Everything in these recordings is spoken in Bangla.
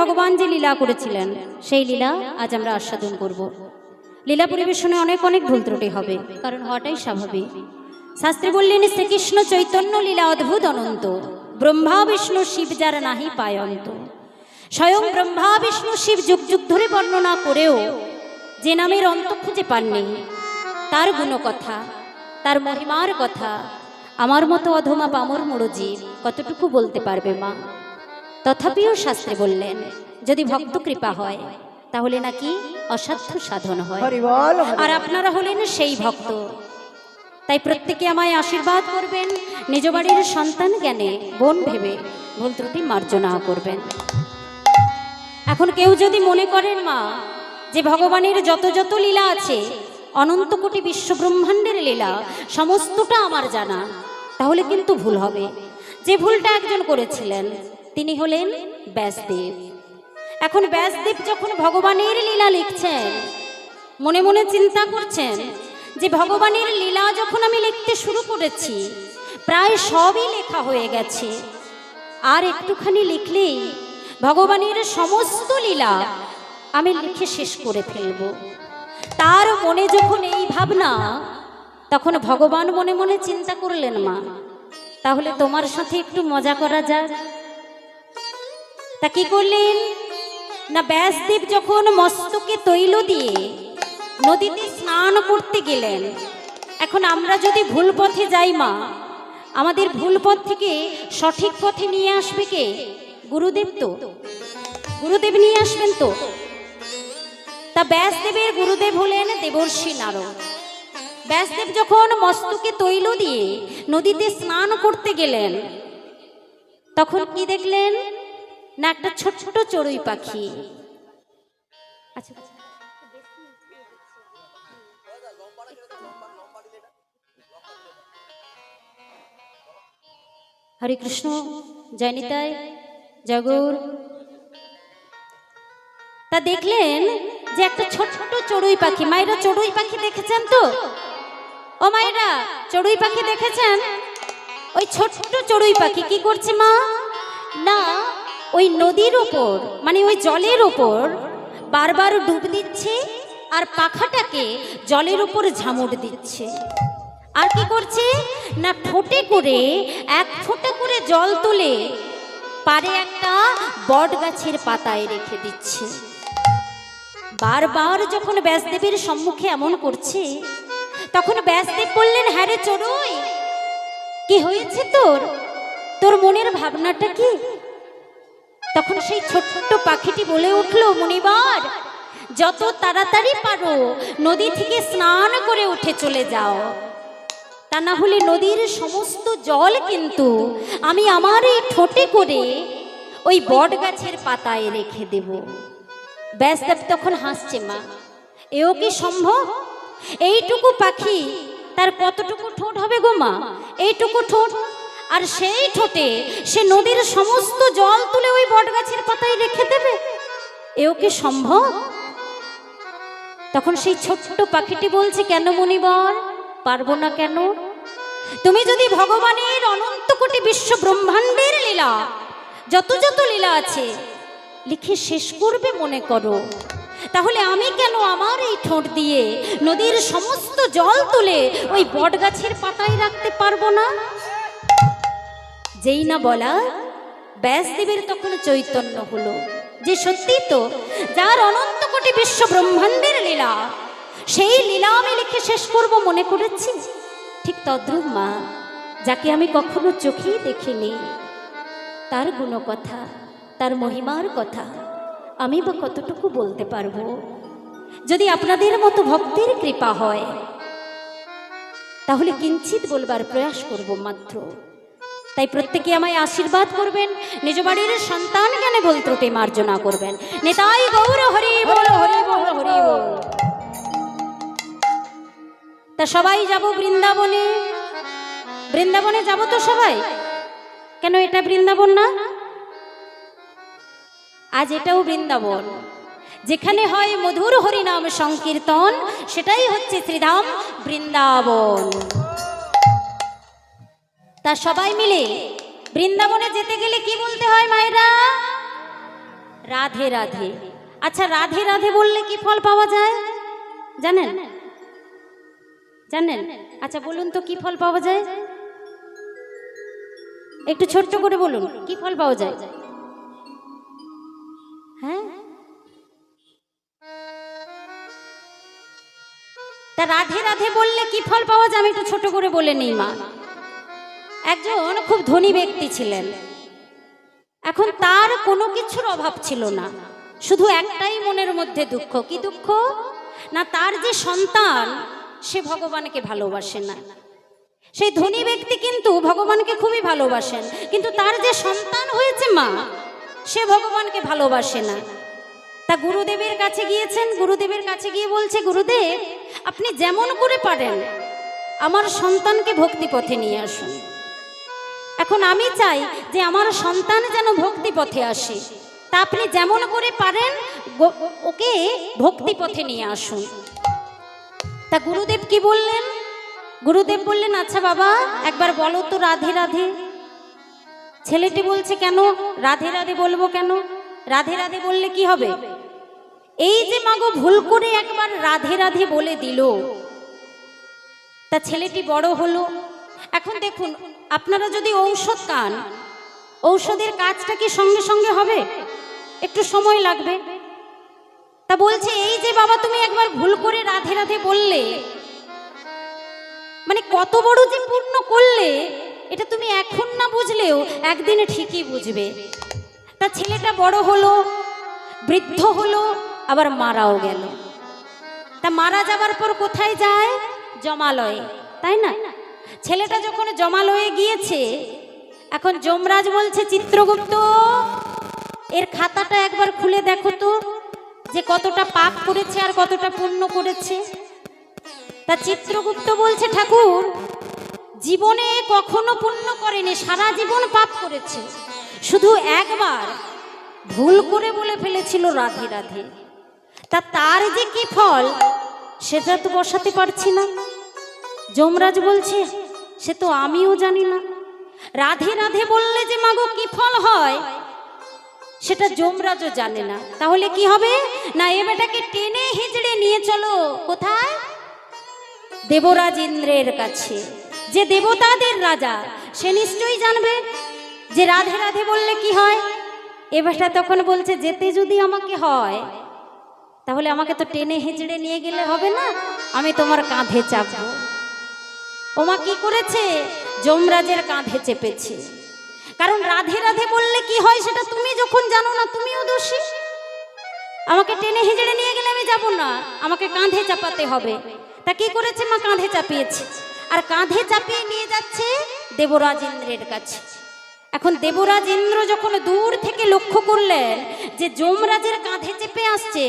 ভগবান যে লীলা করেছিলেন সেই লীলা আজ আমরা আস্বাদন করব। লীলা পরিবেশনে অনেক অনেক ভুল ত্রুটি হবে, কারণ হওয়াটাই স্বাভাবিক। শাস্ত্রে বললেন শ্রীকৃষ্ণ চৈতন্য লীলা অদ্ভুত অনন্ত, ব্রহ্মা বিষ্ণু শিব যার নাহি পায়ন্ত। স্বয়ং ব্রহ্মা বিষ্ণু শিব যুগ যুগ ধরে বর্ণনা করেও যে নামের অন্ত খুঁজে পাননি, তার গুণকথা, তার মহিমার কথা আমার মতো অধমা পামর মুড়োজীব কতটুকু বলতে পারবে মা? তথাপিও শাস্ত্রে বললেন যদি ভক্ত কৃপা হয় তাহলে নাকি অসাধ্য সাধন হয়, আর আপনারা হলেন সেই ভক্ত। তাই প্রত্যেকে আমায় আশীর্বাদ করবেন, নিজ বাড়ির সন্তান জ্ঞানে বোন ভেবে ভুল ত্রুটি মার্জনা করবেন। এখন কেউ যদি মনে করেন মা যে ভগবানের যত যত লীলা আছে, অনন্ত কোটি বিশ্ব ব্রহ্মাণ্ডের লীলা সমস্তটা আমার জানা, তাহলে কিন্তু ভুল হবে। যে ভুলটা একজন করেছিলেন তিনি হলেন ব্যাসদেব। এখন ব্যাসদেব যখন ভগবানের লীলা লিখছেন, মনে মনে চিন্তা করছেন যে ভগবানের লীলা যখন আমি লিখতে শুরু করেছি প্রায় সবই লেখা হয়ে গেছে, আর একটুখানি লিখলেই ভগবানের সমস্ত লীলা আমি লিখে শেষ করে ফেলব। তার মনে যখন এই ভাবনা, তখন ভগবান মনে মনে চিন্তা করলেন মা তাহলে তোমার সাথে একটু মজা করা যাক। তা কি করলেন না, ব্যাসদেব যখন মস্তকে তৈল দিয়ে নদীতে স্নান করতে গেলেন, এখন আমরা যদি ভুল পথে যাই মা, আমাদের ভুল পথ থেকে সঠিক পথে নিয়ে আসবে কে? গুরুদেব। তো গুরুদেব নিয়ে আসবেন তো। তা ব্যাসদেবের গুরুদেব হলেন দেবর্ষি নারদ। ব্যাসদেব যখন মস্তকে তৈল দিয়ে নদীতে স্নান করতে গেলেন, তখন কি দেখলেন না, একটা ছোট্ট চড়ুই পাখি। আচ্ছা, হরে কৃষ্ণ, জয় নিতাই, জয় গৌর। তা দেখলেন যে একটা ছোট্ট চড়ুই পাখি। মায়েরা চড়ুই পাখি দেখেছেন তো? ও মায়েরা চড়ুই পাখি দেখেছেন? ওই ছোট্ট চড়ুই পাখি কি করছে মা না, ওই নদীর ওপর মানে ওই জলের ওপর বারবার ডুব দিচ্ছে আর পাখাটাকে জলের উপর ঝামুট দিচ্ছে। আর কি করছে না, ঠোঁটে করে এক ফোঁটা করে জল তুলে পারে একটা বট গাছের পাতায় রেখে দিচ্ছে। বারবার যখন ব্যাসদেবের সম্মুখে এমন করছে, তখন ব্যাসদেব বললেন, হ্যাঁ রে চড়ুই, কি হয়েছে তোর? তোর মনের ভাবনাটা কি? তখন সেই ছোট্ট পাখিটি বলে উঠল, মুনিবার, যত তাড়াতাড়ি পারো নদী থেকে স্নান করে উঠে চলে যাও, তা না হলে নদীর সমস্ত জল কিন্তু আমি আমার এই ঠোঁটে করে ওই বট গাছের পাতায় রেখে দেব। ব্যাসদেব তখন হাসছে, মা এও কি সম্ভব? এইটুকু পাখি, তার কতটুকু ঠোঁট হবে গো মা? এইটুকু ঠোঁট, আর সেই ঠোঁটে সে নদীর সমস্ত জল তুলে ওই বট গাছের পাতায় রেখে দেবে? এও কি সম্ভব? তখন সেই ছোট্ট পাখিটি বলছে, কেন মুনিবর, পারবো না কেন? তুমি যদি ভগবানের অনন্ত কোটি বিশ্ব ব্রহ্মাণ্ডের লীলা যত যত লীলা আছে লিখে শেষ করবে মনে করো, তাহলে আমি কেন আমার এই ঠোঁট দিয়ে নদীর সমস্ত জল তুলে ওই বট গাছের পাতায় রাখতে পারবো না? যেই না বলা, ব্যাসদেবের তখন চৈতন্য হলো যে সত্যি তো, যার অনন্ত কোটি বিশ্ব ব্রহ্মাণ্ডের লীলা, সেই লীলা আমি লিখে শেষ করব মনে করেছি। ঠিক তদ্রূপ মা, যাকে আমি কখনো চোখেই দেখিনি, তার গুণকথা, তার মহিমার কথা আমি বা কতটুকু বলতে পারবো? যদি আপনাদের মতো ভক্তের কৃপা হয় তাহলে কিঞ্চিত বলবার প্রয়াস করব মাত্র। তাই প্রত্যেকে আমায় আশীর্বাদ করবেন, নিজ বাড়ির সন্তান জ্ঞানে ভুল ত্রুটি মার্জনা করবেন। নিতাই গৌর হরি বল, হরি বল, হরি বল। তা সবাই যাব বৃন্দাবনে। বৃন্দাবনে যাব তো সবাই? কেন এটা বৃন্দাবন না? আজ এটাও বৃন্দাবন। যেখানে হয় মধুর হরিনাম সংকীর্তন, সেটাই হচ্ছে শ্রীধাম বৃন্দাবন। তা সবাই মিলে বৃন্দাবনে যেতে গেলে কি বলতে হয় মায়েরা? রাধে রাধে। আচ্ছা, রাধে রাধে বললে কি ফল পাওয়া যায় জানেন? জানেন? আচ্ছা বলুন তো কি ফল পাওয়া যায়? একটু ছোট্ট করে বলুন, কি ফল পাওয়া যায়? হ্যাঁ, তা রাধে রাধে বললে কি ফল পাওয়া যায়? আমি একটু ছোট করে বলে নিই মা। একজন খুব ধনী ব্যক্তি ছিলেন। এখন তার কোনো কিছুর অভাব ছিল না, শুধু একটাই মনের মধ্যে দুঃখ। কি দুঃখ? না তার যে সন্তান সে ভগবানকে ভালোবাসে না। সেই ধনী ব্যক্তি কিন্তু ভগবানকে খুবই ভালোবাসেন, কিন্তু তার যে সন্তান হয়েছে মা, সে ভগবানকে ভালোবাসে না। তা গুরুদেবের কাছে গিয়েছেন, গুরুদেবের কাছে গিয়ে বলছে, গুরুদেব আপনি যেমন করে পারেন আমার সন্তানকে ভক্তি পথে নিয়ে আসুন। এখন আমি চাই যে আমার সন্তান যেন ভক্তি পথে আসে, তা আপনি যেমন করে পারেন ওকে ভক্তি পথে নিয়ে আসুন। তা গুরুদেব কি বললেন? গুরুদেব বললেন, আচ্ছা বাবা একবার বলো তো রাধে রাধে। ছেলেটি বলছে, কেন রাধে রাধে বলবো কেন? রাধে রাধে বললে কি হবে? এই যে মাগো ভুল করে একবার রাধে রাধে বলে দিল, তা ছেলেটি বড় হলো। এখন দেখুন, আপনারা যদি ঔষধ খান, ঔষধের কাজটা কি সঙ্গে সঙ্গে হবে? একটু সময় লাগবে। তা বলছে, এই যে বাবা তুমি একবার ভুল করে রাধে রাধে বললে, মানে কত বড় যে পূর্ণ করলে, এটা তুমি এখন না বুঝলেও একদিনে ঠিকই বুঝবে। তা ছেলেটা বড় হলো, বৃদ্ধ হলো, আবার মারাও গেল। তা মারা যাবার পর কোথায় যায়? জমালয়ে, তাই না? ছেলেটা যখন জমালয়ে গিয়েছে, এখন যমরাজ বলছে, চিত্রগুপ্ত এর খাতাটা একবার খুলে দেখো তো, যে কতটা পাপ করেছে আর কতটা পুণ্য করেছে। তা চিত্রগুপ্ত বলছে, ঠাকুর জীবনে কখনো পুণ্য করেনি, সারা জীবন পাপ করেছে, শুধু একবার ভুল করে বলে ফেলেছিল রাধে রাধে। তা তার যে কি ফল সেটা তো বসাতে পারছি না। যমরাজ বলছে, সে তো আমিও জানি না। রাধে রাধে বললে যে মাগো কি ফল হয় সেটা যমরাজও জানে না। তাহলে কি হবে? না এ বেটাকে টেনে হিজড়ে নিয়ে চলো কোথায়? দেবরাজ ইন্দ্রের কাছে। যে দেবতাদের রাজা, সে নিশ্চয়ই জানবে যে রাধে রাধে বললে কি হয়। এ বেটা তখন বলছে, যেতে যদি আমাকে হয় তাহলে আমাকে তো টেনে হিজড়ে নিয়ে গেলে হবে না, আমি তোমার কাঁধে চাপবো। ওমা কি করেছে? যমরাজের কাঁধে চেপেছে। কারণ রাধে রাধে বললে কি হয় সেটা তুমি যখন জানো না, তুমিও দোষী। আমাকে টেনে হিজড়ে নিয়ে গেলে আমি যাব না, আমাকে কাঁধে চাপাতে হবে। তা কি করেছে? মা কাঁধে চাপিয়েছে, আর কাঁধে চাপিয়ে নিয়ে যাচ্ছে দেবরাজ ইন্দ্রের কাছে। এখন দেবরাজ ইন্দ্র যখন দূর থেকে লক্ষ্য করলেন যে যমরাজের কাঁধে চেপে আসছে,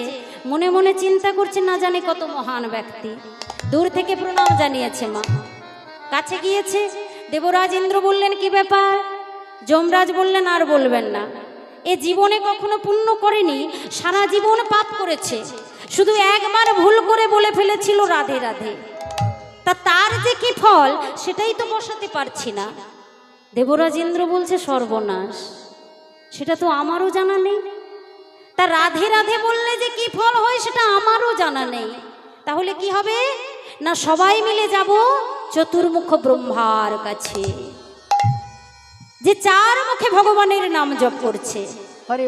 মনে মনে চিন্তা করছে, না জানি কত মহান ব্যক্তি। দূর থেকে প্রণাম জানিয়েছে মা। কাছে গিয়েছে, দেবরাজ ইন্দ্র বললেন, কি ব্যাপার? যমরাজ বললেন, আর বলবেন না, এ জীবনে কখনো পুণ্য করেনি, সারা জীবন পাপ করেছে, শুধু একবার ভুল করে বলে ফেলেছিল রাধে রাধে। তা তার যে কি ফল সেটাই তো বসাতে পারছি না। দেবরাজ ইন্দ্র বলছে, সর্বনাশ, সেটা তো আমারও জানা নেই। তা রাধে রাধে বললে যে কি ফল হয় সেটা আমারও জানা নেই। তাহলে কি হবে? না সবাই মিলে যাব চতুর্মুখ ব্রহ্মার কাছে, যে চার মুখে ভগবানের নাম জপ করছে,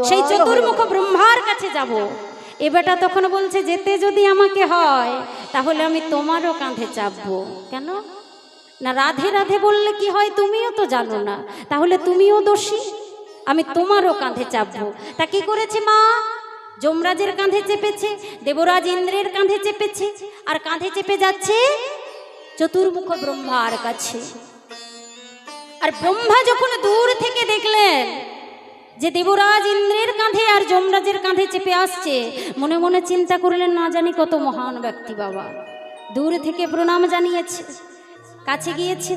সেই চতুর্মুখ ব্রহ্মার কাছে যাব। এ বেটা তখন বলছে, যেতে যদি আমাকে হয় তাহলে আমি তোমারও কাঁধে চাপবো। কেন? না রাধে রাধে বললে কি হয় তুমিও তো জানো না, তাহলে তুমিও দোষী, আমি তোমারও কাঁধে চাপবো। তা কি করেছে মা? যমরাজের কাঁধে চেপেছে, দেবরাজ ইন্দ্রের কাঁধে চেপেছে, আর কাঁধে চেপে যাচ্ছে চতুর্মুখ ব্রহ্মার কাছে। আর ব্রহ্মা যখন দূর থেকে দেখলেন যে দেবরাজ ইন্দ্রের কাঁধে আর যমরাজের কাঁধে চেপে আসছে, মনে মনে চিন্তা করলেন, না জানি কত মহান ব্যক্তি বাবা। দূর থেকে প্রণাম জানিয়েছে, কাছে গিয়েছে।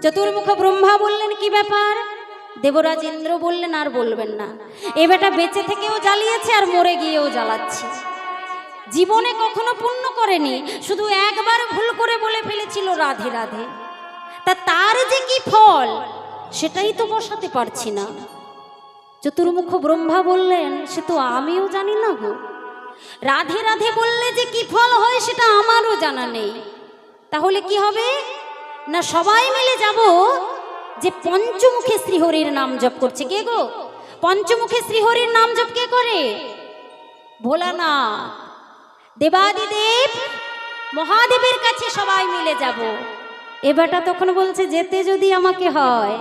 চতুর্মুখ ব্রহ্মা বললেন, কি ব্যাপার? দেবরাজ ইন্দ্র বললেন, আর বলবেন না, এ বেটা বেঁচে থেকেও জ্বালিয়েছে আর মরে গিয়েও জ্বালাচ্ছে। জীবনে কখনো পুণ্য করেনি, শুধু একবার ভুল করে বলে ফেলেছিল রাধে রাধে। তা তার যে কি ফল সেটাই তো বসাতে পারছি না। চতুর্মুখ ব্রহ্মা বললেন, সে তো আমিও জানি না গো। রাধে রাধে বললে যে কি ফল হয় সেটা আমারও জানা নেই। তাহলে কি হবে না, সবাই মিলে যাব যে পঞ্চমুখে শ্রীহরির নাম জপ করছে। কে গো? পঞ্চমুখে শ্রীহরির নাম জপ কে করে? ভোলানাথ। দেবাদিদেব মহাদেবের কাছে সবাই মিলে যাব। এবারটা তখন বলছে, যেতে যদি আমাকে হয়,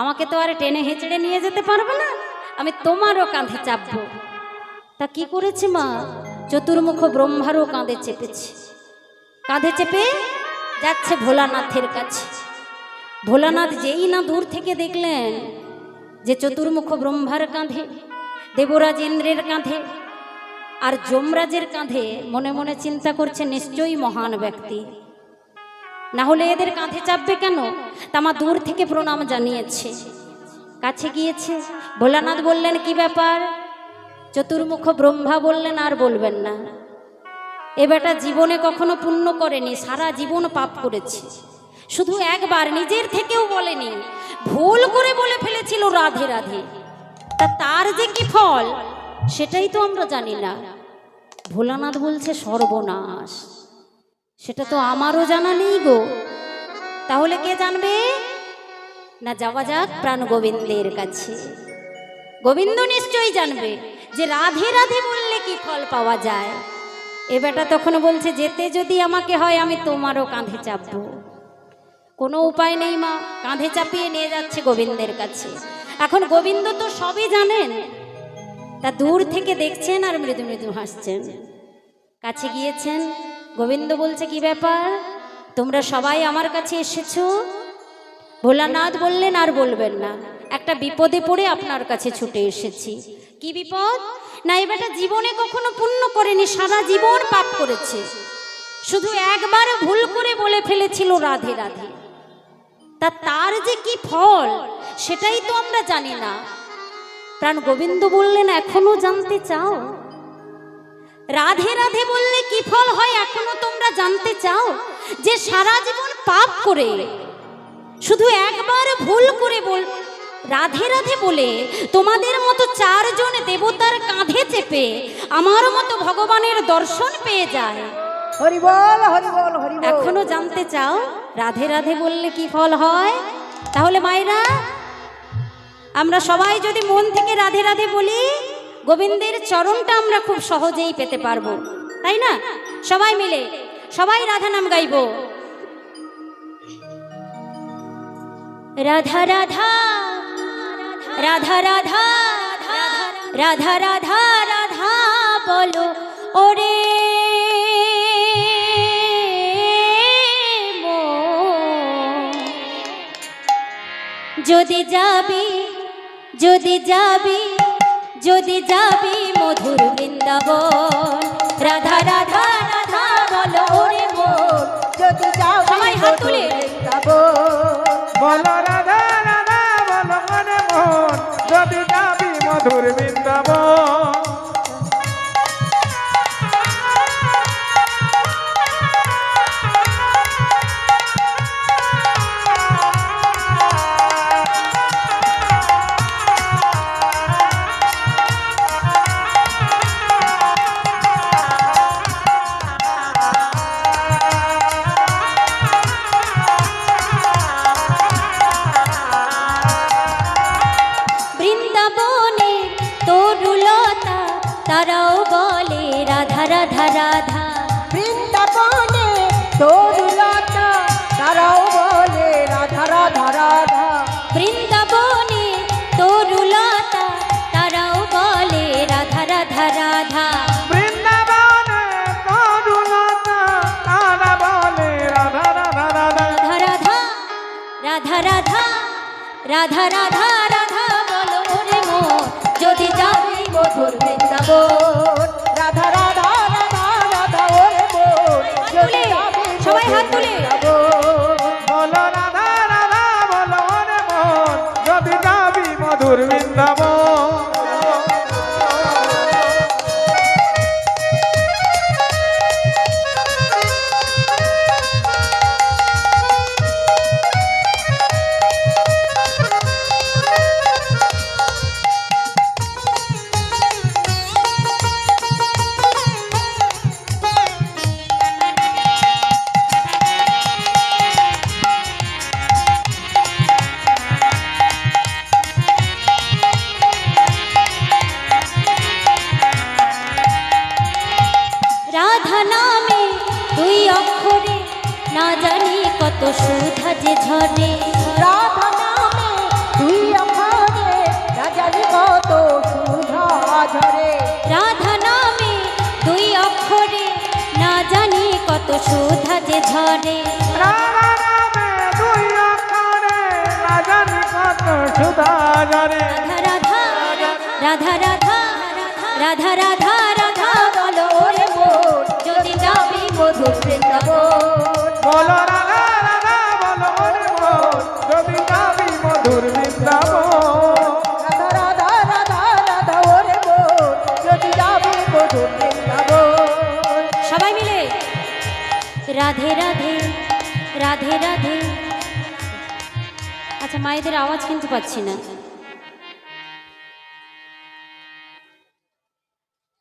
আমাকে তো আর টেনে হেঁচড়ে নিয়ে যেতে পারবে না, আমি তোমারও কাঁধে চাপবো। তা কি করেছে মা? চতুর্মুখ ব্রহ্মারও কাঁধে চেপেছে। কাঁধে চেপে যাচ্ছে ভোলানাথের কাছে। ভোলানাথ যেই না দূর থেকে দেখলেন যে চতুর্মুখ ব্রহ্মার কাঁধে, দেবরাজ ইন্দ্রের কাঁধে আর যমরাজের কাঁধে, মনে মনে চিন্তা করছে নিশ্চয়ই মহান ব্যক্তি, না হলে এদের কাঁধে চাপবে কেন? তামা দূর থেকে প্রণাম জানিয়েছে। কাছে গিয়েছে, ভোলানাথ বললেন, কি ব্যাপার? চতুর্মুখ ব্রহ্মা বললেন, আর বলবেন না, এ বেটা জীবনে কখনো পুণ্য করেনি, সারা জীবন পাপ করেছে। শুধু একবার নিজের থেকেও বলেনি, ভুল করে বলে ফেলেছিল রাধে রাধে। তা তার যে কি ফল সেটাই তো আমরা জানি না। ভোলানাথ বলছে, সর্বনাশ, সেটা তো আমারও জানা নেই গো। তাহলে কে জানবে? না, যাওয়া যাক প্রাণ গোবিন্দের কাছে। গোবিন্দ নিশ্চয়ই জানবে যে রাধে রাধে বললে কি ফল পাওয়া যায়। এ বেটা তখন বলছে, যেতে যদি আমাকে হয়, আমি তোমারও কাঁধে চাপবো। কোনো উপায় নেই মা, কাঁধে চাপিয়ে নিয়ে যাচ্ছে গোবিন্দের কাছে। এখন গোবিন্দ তো সবই জানেন, তা দূর থেকে দেখছেন আর মৃদু মৃদু হাসছেন। কাছে গিয়েছেন, গোবিন্দ বলছে, কি ব্যাপার, তোমরা সবাই আমার কাছে এসেছো? ভোলানাথ বললেন, আর বলবেন না, একটা বিপদে পড়ে আপনার কাছে ছুটে এসেছি। কি বিপদ? না, এ বেটা জীবনে কখনো পুণ্য করেনি, সারা জীবন পাপ করেছে। শুধু একবার ভুল করে বলে ফেলেছিল রাধে রাধে। তা তার যে কি ফল সেটাই তো আমরা জানি না। প্রাণ গোবিন্দ বললেন, এখনো জানতে চাও? রাধে রাধে বললে কি ফল হয় এখনো তোমরা জানতে চাও? যে সারা জীবন পাপ করে, শুধু একবার ভুল করে রাধে রাধে বলে তোমাদের মতো চারজন দেবতার কাঁধে চেপে আমার মতো ভগবানের দর্শন পেয়ে যায়। হরি বল, হরি বল, হরি বল। এখনো জানতে চাও রাধে রাধে বললে কি ফল হয়? তাহলে মায়েরা, আমরা সবাই যদি মন থেকে রাধে রাধে বলি, গোবিন্দের চরণটা আমরা খুব সহজেই পেতে পারবো, তাই না? সবাই মিলে সবাই রাধা নাম গাইব। রাধা রাধা রাধা রাধা রাধা রাধা রাধা বলো ওরে যদি যাবি, যদি যাবি, যদি যাবি মধুর বৃন্দাবন। রাধা রাধা রাধা বলো রে মন, যদি যাবি সবাই হাত তুলে বলো রাধা রাধা বলো মনে মন, যদি যাবি মধুর বৃন্দাবন। বৃন্দাবনে তরুলতা তারাও বলে রাধা রাধা রাধা। বৃন্দাবনে তরুলতা তারাও বলে রাধা রাধা রাধা। বৃন্দাবনে তরুলতা তারাও বলে রাধা রাধা রাধা। বৃন্দাবনে তরুলতা তারা বলে রাধা রাধা রাধা। রাধা রাধা রাধা রাধা রাধা বলো রে মন, যদি যাবি মধুর বৃন্দাবন। রাধা রাধা রাধা রাধা ওরে মন, যদি যাবি সবাই হাত তুলে বলো রাধা রাধা বলো মনে মন, যদি যাবি মধুর বৃন্দাবন। কত সুধা যে ঝরে রাধা নামে তুই অক্ষরে না জানি কত সুধা ঝরে রাধা নামে দুই অক্ষরে না জানি কত সুধা যে ঝরে রাধা নামে দুই অক্ষরে না জানি কত সুধা ঝরে। রাধা রাধা রাধা রাধা রাধা রাধা বলো ওরে মন যদি যাবি মধুর বৃন্দাবন বলো রাধা রাধা বলো মনে মন যদি যাবি মধুর বৃন্দাবন। রাধা রাধা রাধা রাধা ওরে মন যদি যাবি মধুর বৃন্দাবন সবাই মিলে রাধে রাধে রাধে রাধে। আচ্ছা মায়েদের আওয়াজ কিন্তু পাচ্ছি না।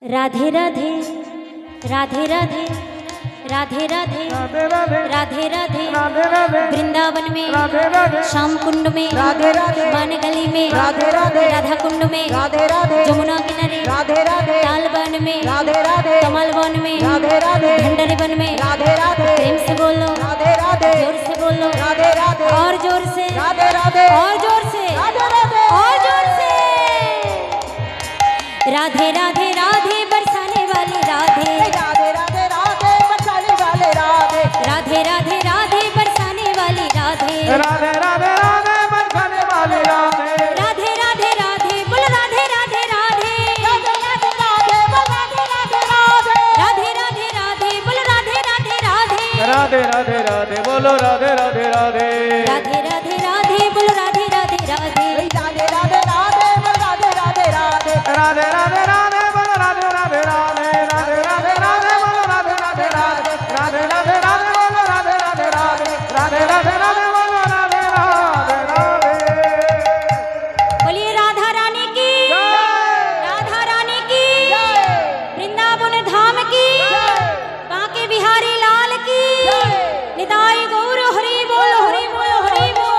রাধে রাধে রাধে রাধে राधे राधे राधे राधे राधे राधे राधे राधे वृंदावन में राधे राधे श्याम कुंड में राधे राधे वन गली में राधे राधे राधा कुंड में राधे राधे जमुना किनारे राधे राधे ताल वन में राधे राधे कमल वन में राधे राधे भंडारी वन में राधे राधे प्रेम से बोलो राधे राधे जोर से बोलो राधे राधे और जोर से राधे राधे और जोर से राधे राधे और जोर से राधे राधे राधे बरसाने वाली राधे राधे राधे राधे बचाने वाले राधे राधे राधे राधे बरसाने वाली राधे राधे राधे राधे बरसाने वाली राधे राधे राधे राधे बोल राधे राधे राधे राधे राधे राधे राधे राधे राधे राधे राधे राधे बोल राधे राधे राधे राधे राधे राधे बोलो राधे राधे राधे राधे राधे राधे बोल राधे राधे राधे राधे राधे राधे राधे राधे राधे राधे राधे राधे बोलो राधे राधे राधे राधे राधे राधे बोलो राधे राधे राधे राधे राधे राधे बोलो राधे राधे राधे राधे राधे राधे बोलो राधे राधे राधे। बोलिए राधा रानी की राधा रानी की वृंदावन धाम की बांके बिहारी लाल की निताई गौर हरि बोल हरि बोल हरि बोल।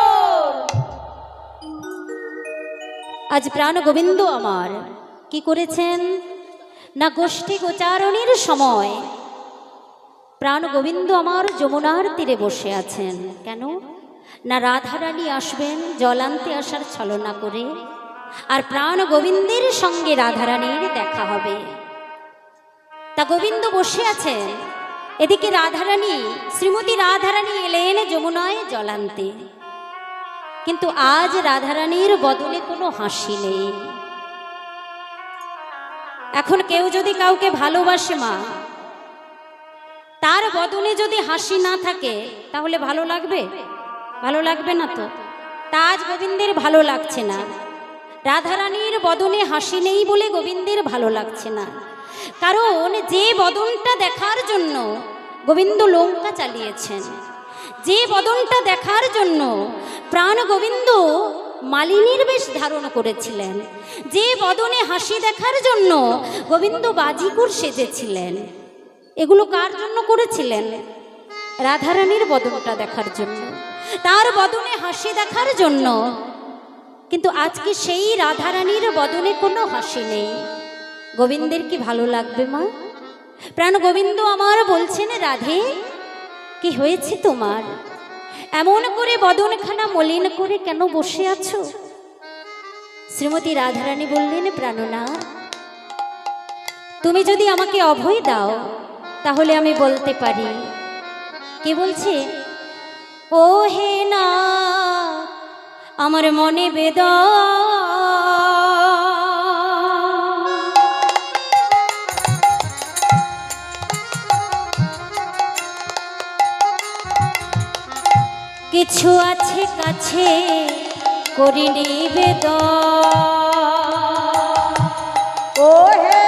আজ প্রাণ গোবিন্দ আমার কি করেছেন না গোষ্ঠী গোচারণের সময় প্রাণ গোবিন্দ আমার যমুনার তীরে বসে আছেন। কেন না রাধারানী আসবেন জল আনতে আসার ছলনা করে, আর প্রাণ গোবিন্দের সঙ্গে রাধারানীর দেখা হবে। তা গোবিন্দ বসে আছেন, এদিকে রাধারানী শ্রীমতী রাধারানী এলেন যমুনায় জল আনতে। কিন্তু আজ রাধারানীর বদলে কোনো হাসি নেই। এখন কেউ যদি কাউকে ভালোবাসে মা, তার বদনে যদি হাসি না থাকে তাহলে ভালো লাগবে? ভালো লাগবে না তো। তা আজ গোবিন্দের ভালো লাগছে না, রাধারানীর বদনে হাসি নেই বলে গোবিন্দের ভালো লাগছে না। কারণ যে বদনটা দেখার জন্য গোবিন্দ লঙ্কা চালিয়েছেন, যে বদনটা দেখার জন্য প্রাণ গোবিন্দ মালিনীর বেশ ধারণ করেছিলেন, যে বদনে হাসি দেখার জন্য গোবিন্দ বাজিকুর সেজেছিলেন, এগুলো কার জন্য করেছিলেন? রাধারানীর বদনটা দেখার জন্য, তার বদনে হাসি দেখার জন্য। কিন্তু আজকে সেই রাধারানীর বদনে কোনো হাসি নেই। গোবিন্দের কি ভালো লাগবে মা? প্রাণ গোবিন্দ আমার বলছেন, রাধে কি হয়েছে তোমার? এমন করে বদনখানা মলিন করে কেন বসে আছো? শ্রীমতী রাধারানী বললেন, প্রাণনা তুমি যদি আমাকে অভয় দাও তাহলে আমি বলতে পারি। কে বলছে? ও হে না আমার মনে বেদনা, কিছু আছে কাছে করি নিবেদন। ও হে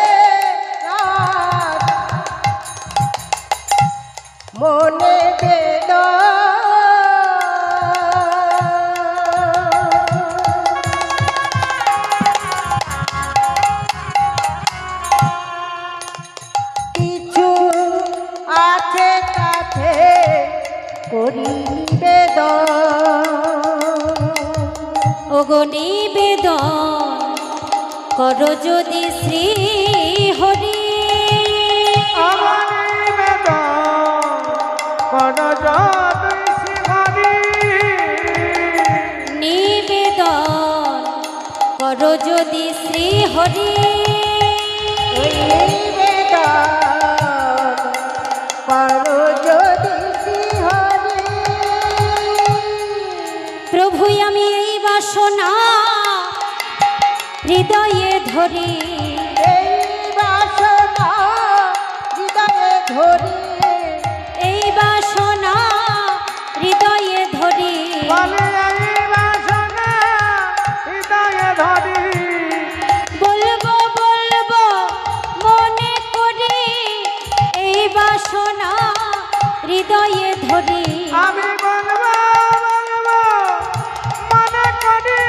রাত মনে বেদনা, কিছু আছে কাছে করি ওগো নিবেদন করো যদি শ্রী হরি, আমার নিবেদন করো যদি শ্রী হরি। করো যদি শ্রী হরি ওই নিবেদন করো যদি শ্রীহরি। প্রভু আমি এই বাসনা হৃদয়ে ধরি এই বাসনা হৃদয়ে ধরি, এই বাসনা হৃদয়ে ধরি বলে এই বাসনা হৃদয়ে ধরি বলবো বলবো মনে করি এই বাসনা হৃদয়ে ধরি আমি বলবো বলবো মনে করি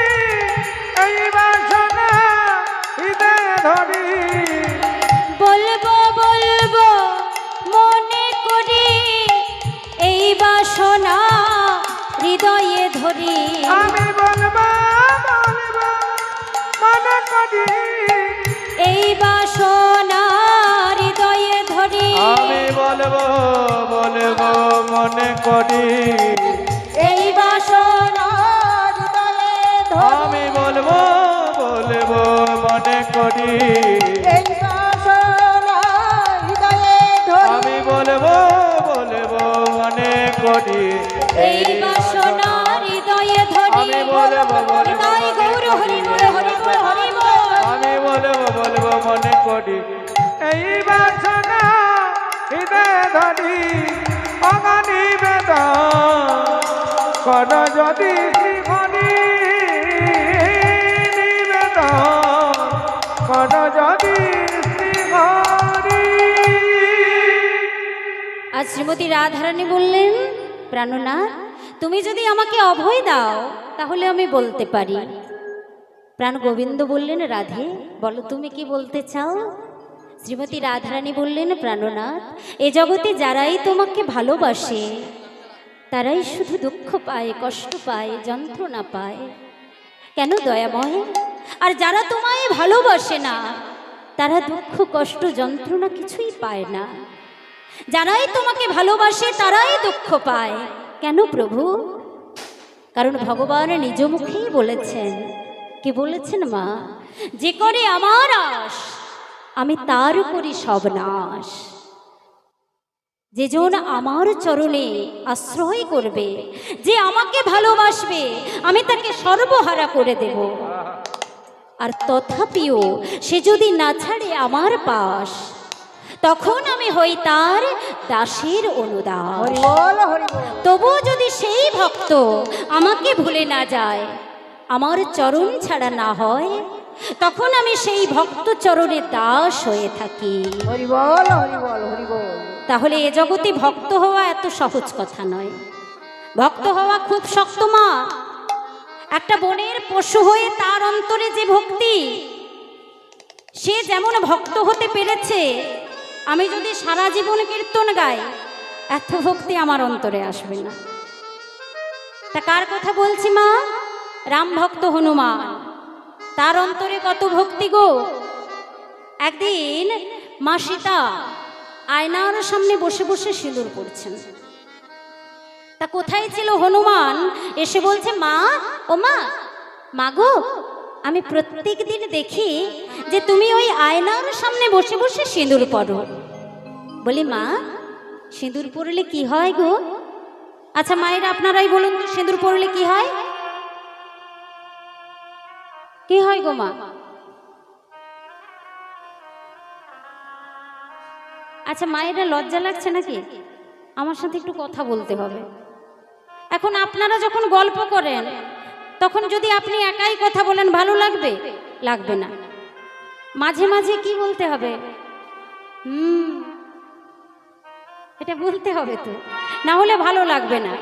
এই বাসনা হৃদয়ে ধরি বলবো বলবো মনে করি এই বাসনা হৃদয়ে ধরি আমি বলবো বলবো মনে করি এই বাসনা হৃদয়ে ধরি আমি বলবো বলবো মনে করি এই বাসনা হৃদয়ে ধরি, আমি বলবো বলবো মনে করি এই বাসনা হৃদয়ে ধরি, আমি বলবো বলবো মনে করি এই বাসনা হৃদয়ে ধরি আমি বলবো বলবো হৃদয় গৌর হরি বল হরি বল হরি বল আমি বলবো বলবো মনে করি এই বাসনা হৃদয়ে ধরি অগনিবেদন কর যদি শ্রীহরি নিবেদন কর যদি শ্রীহরি। আজ শ্রীমতী রাধারানী বললেন প্রাণনাথ তুমি যদি আমাকে অভয় দাও তাহলে আমি বলতে পারি। প্রাণ গোবিন্দ বললেন রাধে বলো তুমি কি বলতে চাও। শ্রীমতী রাধারানী বললেন প্রাণনাথ এ জগতে যারাই তোমাকে ভালোবাসে তারাই শুধু দুঃখ পায় কষ্ট পায় যন্ত্রণা পায় কেন দয়াময়, আর যারা তোমায় ভালোবাসে না তারা দুঃখ কষ্ট যন্ত্রণা কিছুই পায় না। যারাই তোমাকে ভালোবাসে তারাই দুঃখ পায় কেন প্রভু, কারণ ভগবান নিজ মুখেই বলেছেন। কি বলেছেন মা, যে করে আমার আশ আমি তার করি সব নাশ। যেজন আমার চরণে আশ্রয় করবে, যে আমাকে ভালোবাসবে আমি তাকে সর্বহারা করে দেব। আর তথাপিও সে যদি না ছাড়ে আমার পাশ তখন আমি হই তার দাসের অনুদাস। হরি বল হরি বল। তবুও যদি সেই ভক্ত আমাকে ভুলে না যায় আমার চরণ ছাড়া না হয় তখন আমি সেই ভক্ত চরণের দাস হয়ে থাকি। হরি বল হরি বল হরি বল। তাহলে এ জগতে ভক্ত হওয়া এত সহজ কথা নয়, ভক্ত হওয়া খুব শক্ত মা। একটা বনের পশু হয়ে তার অন্তরে যে ভক্তি, সে যেমন ভক্ত হতে পেরেছে, আমি যদি সারা জীবন কীর্তন গাই এত ভক্তি আমার অন্তরে আসবে না। তা কার কথা বলছি মা, রাম ভক্ত হনুমান, তার অন্তরে কত ভক্তি গো। একদিন মা সীতা আয়নার সামনে বসে বসে সিঁদুর পড়ছেন। তা কোথায় ছিল হনুমান, এসে বলছে মা ও মা, মা গো আমি প্রত্যেক দিন দেখি যে তুমি ওই আয়নার সামনে বসে বসে সিঁদুর পড়ো। বলি মা সিঁদুর পড়লে কি হয় গো? আচ্ছা মায়েরা আপনারাই বলুন তো সিঁদুর পড়লে কি হয়? কি হয় গো মা? আচ্ছা মায়েরা লজ্জা লাগছে নাকি? আমার সাথে একটু কথা বলতে হবে। এখন আপনারা যখন গল্প করেন তখন যদি আপনি একাই কথা বলেন ভালো লাগবে? লাগবে না। মাঝে মাঝে কি বলতে হবে? এটা বলতে হবে তো, না হলে ভালো লাগবে না।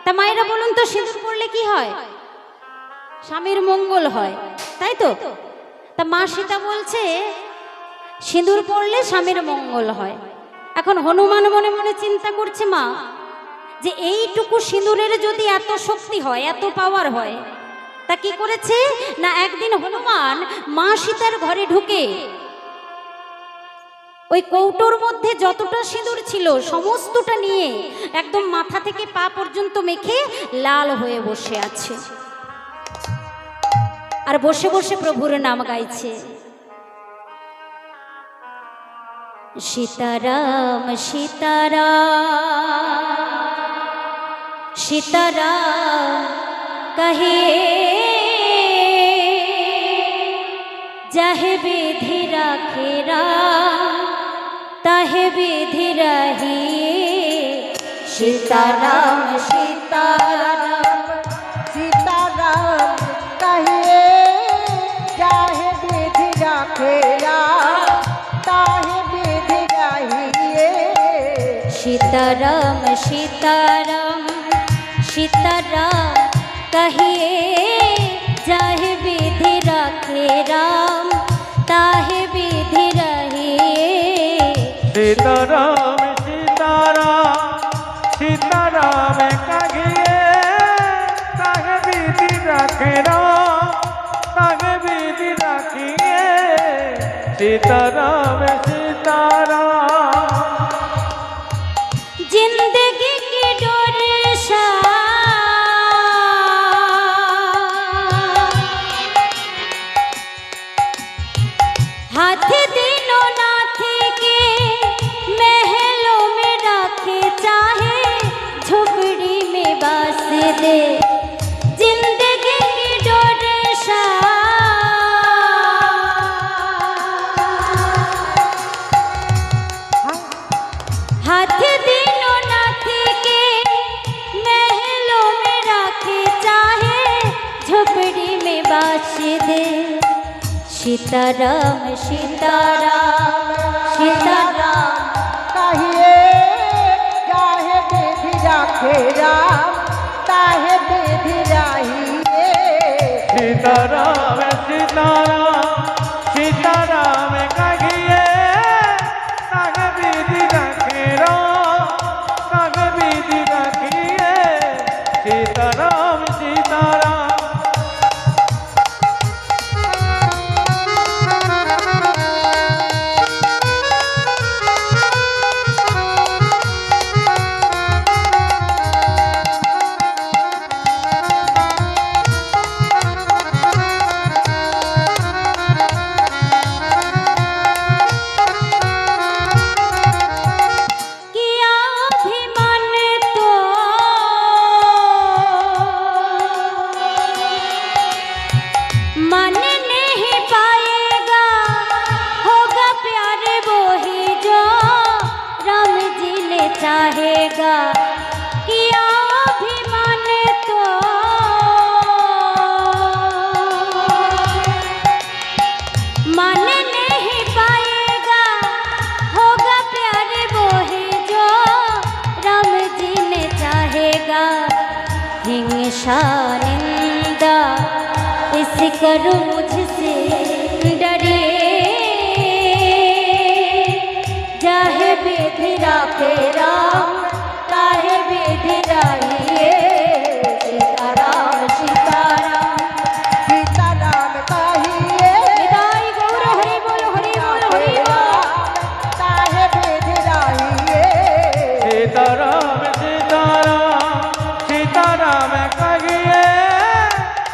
তা মায়েরা বলুন তো সিঁদুর পড়লে কি হয়? স্বামীর মঙ্গল হয়, তাই তো? তা মা সীতা বলছে সিঁদুর পড়লে স্বামীর মঙ্গল হয়। এখন হনুমান মনে মনে চিন্তা করছে মা যে এইটুকু সিঁদুরের যদি এত শক্তি হয়, এত পাওয়ার হয়, তা কি করেছে না একদিন হনুমান মা সীতার ঘরে ঢুকে ওই কৌটোর মধ্যে যতটা সিঁদুর ছিল সমস্তটা নিয়ে একদম মাথা থেকে পা পর্যন্ত মেখে লাল হয়ে বসে আছে। আর বসে বসে প্রভুর নাম গাইছে। সীতারাম সীতারাম সীতারাম कहे जाहे विधि राखे राम ताहे विधि रहिए। सीताराम सीताराम सीताराम कहिए जाहे विधि राखे राम ताहे विधि रहिए। सीताराम सीताराम सीताराम कहिए जाहे विधि राखे राम ताहे विधि रहिए। सीताराम सीताराम सीताराम कहिए ताहे विधि राखे राम ताहे विधि रखिए। सीताराम सीताराम जिंदगी की डोर हाथ दिनों नाथ के महलों में रखे चाहे झोपड़ी में बस दे। जिंदगी की डोर हाथ दिनों नाथ के महलों में रखे चाहे झोपड़ी में बस दे। सीताराम सीताराम सीताराम कहिए जाहे विधि राखे राम ताहे विधि रहिए। सीताराम सीताराम सीताराम कहिए ताहे विधि राखे राम ताहे विधि रखिए। सीताराम सीताराम किया अभिमान तो मन नहीं पाएगा होगा प्यार वो ही जो राम जी ने चाहेगा। किया अभिमान तो मन नहीं पाएगा होगा प्यार वो ही जो राम जी ने चाहेगा। हिंसा निंदा इस करो मुझसे डरिए जाहे विधि राखे राम ताहे विधि रहिए। सीताराम सीताराम सीताराम कहिए निताई गौर हरि बोल हरि बोल हरि बोल। ताहे विधि रहिए। सीताराम सीताराम सीताराम कहिए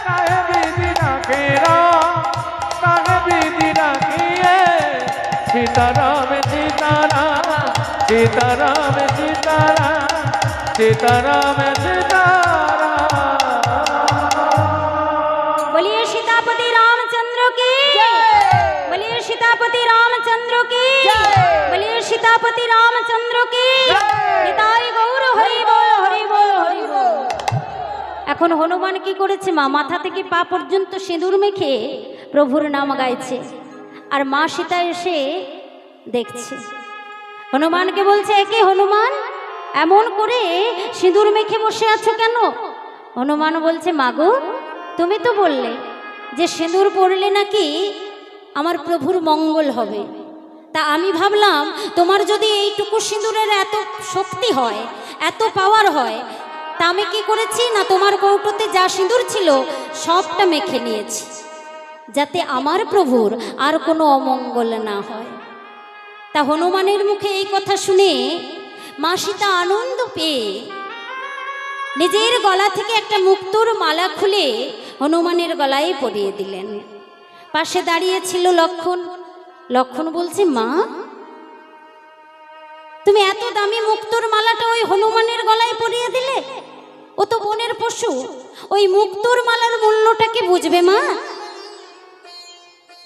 ताहे विधि राखे राम ताहे विधि रखिए। सीताराम सीताराम सीताराम सीताराम सीताराम सीताराम। बोलिए सीतापति रामचंद्र की बोलिए सीतापति रामचंद्र की बोलिए सीतापति रामचंद्र की নিতাই গৌর হরি বল হরি বল হরি বল। এখন হনুমান কি করেছে মা মাথা থেকে পা পর্যন্ত সিঁদুর মেখে প্রভুর নাম গাইছে আর মা সীতা এসে দেখছে। হনুমানকে বলছে একে হনুমান এমন করে সিঁদুর মেখে বসে আছো কেন? হনুমান বলছে মাগো তুমি তো বললে যে সিঁদুর পরলে নাকি আমার প্রভুর মঙ্গল হবে, তা আমি ভাবলাম তোমার যদি এইটুকু সিঁদুরের এত শক্তি হয় এত পাওয়ার হয় তা আমি কি করেছি না তোমার কৌটোতে যা সিঁদুর ছিল সবটা মেখে নিয়েছি যাতে আমার প্রভুর আর কোনো অমঙ্গল না হয়। তা হনুমানের মুখে এই কথা শুনে মা সীতা আনন্দ পেয়ে নিজের গলা থেকে একটা মুক্তোর মালা খুলে হনুমানের গলায় পরিয়ে দিলেন। পাশে দাঁড়িয়ে ছিল লক্ষণ। লক্ষণ বলছে, মা তুমি এত দামি মুক্তোর মালাটা ওই হনুমানের গলায় পরিয়ে দিলে? ও তো বনের পশু, ওই মুক্তোর মালার মূল্যটা কি বুঝবে মা?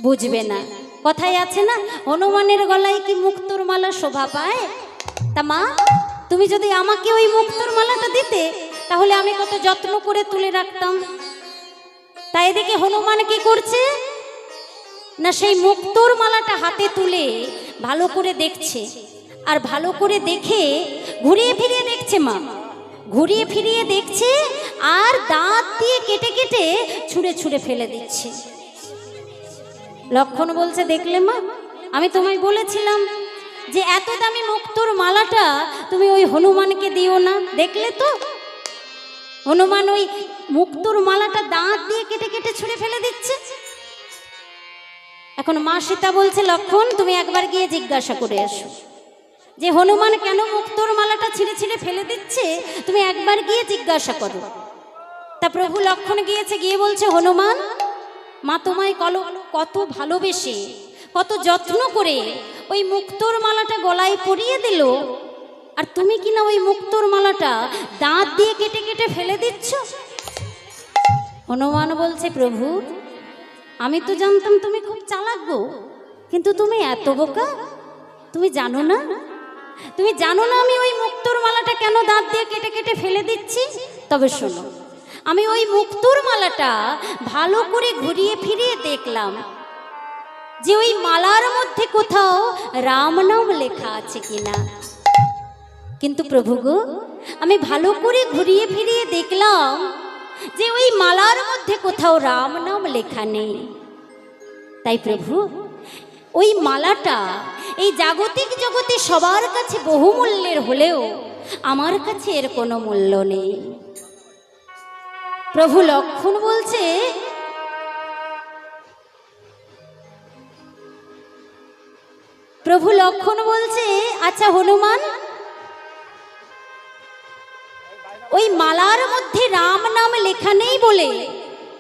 বুঝবে না। কথায় আছে না, হনুমানের গলায় কি মুক্তোর মালা শোভা পায়? তা মা, তুমি যদি আমাকে ওই মুক্তোর মালাটা দিতে, তাহলে আমি কত যত্ন করে তুলে রাখতাম। তাই এদিকে হনুমান কি করছে না, সেই মুক্তোর মালাটা হাতে তুলে ভালো করে দেখছে। আর ভালো করে দেখে ঘুরিয়ে ফিরিয়ে দেখছে মা, ঘুরিয়ে ফিরিয়ে দেখছে, আর দাঁত দিয়ে কেটে কেটে ছুঁড়ে ছুঁড়ে ফেলে দিচ্ছে। লক্ষণ বলছে, দেখলে মা, আমি তোমায় বলেছিলাম যে এত দামি মুক্তোর মালাটা তুমি ওই হনুমানকে দিও না। দেখলে তো, হনুমান ওই মুক্তোর মালাটা দাঁত দিয়ে কেটে কেটে ছুঁড়ে ফেলে দিচ্ছে। এখন মা সীতা বলছে, লক্ষণ তুমি একবার গিয়ে জিজ্ঞাসা করে এসো যে হনুমান কেন মুক্তোর মালাটা ছিঁড়ে ছিঁড়ে ফেলে দিচ্ছে, তুমি একবার গিয়ে জিজ্ঞাসা করো। তা প্রভু লক্ষণ গিয়েছে, গিয়ে বলছে, হনুমান, মা তোমায় কত ভালোবেসে কত যত্ন করে ওই মুক্তোর মালাটা গলায় পরিয়ে দিল, আর তুমি কিনা ওই মুক্তোর মালাটা দাঁত দিয়ে কেটে কেটে ফেলে দিচ্ছ। হনুমান বলছে, প্রভু আমি তো জানতাম তুমি খুব চালাক গো, কিন্তু তুমি এত বোকা, তুমি জানো না, তুমি জানো না আমি ওই মুক্তোর মালাটা কেন দাঁত দিয়ে কেটে কেটে ফেলে দিচ্ছি? তবে শোনো, আমি ওই মুক্তোর মালাটা ভালো করে ঘুরিয়ে ফিরিয়ে দেখলাম যে ওই মালার মধ্যে কোথাও রাম নাম লেখা আছে কিনা। কিন্তু প্রভু গো, আমি ভালো করে ঘুরিয়ে ফিরিয়ে দেখলাম যে ওই মালার মধ্যে কোথাও রাম নাম লেখা নেই। তাই প্রভু, ওই মালাটা এই জাগতিক জগতে সবার কাছে বহুমূল্যের হলেও আমার কাছে এর কোনো মূল্য নেই। প্রভু লক্ষণ বলছে, প্রভু লক্ষণ বলছে, আচ্ছা হনুমান, ওই মালার মধ্যে রাম নাম লেখা নেই বলে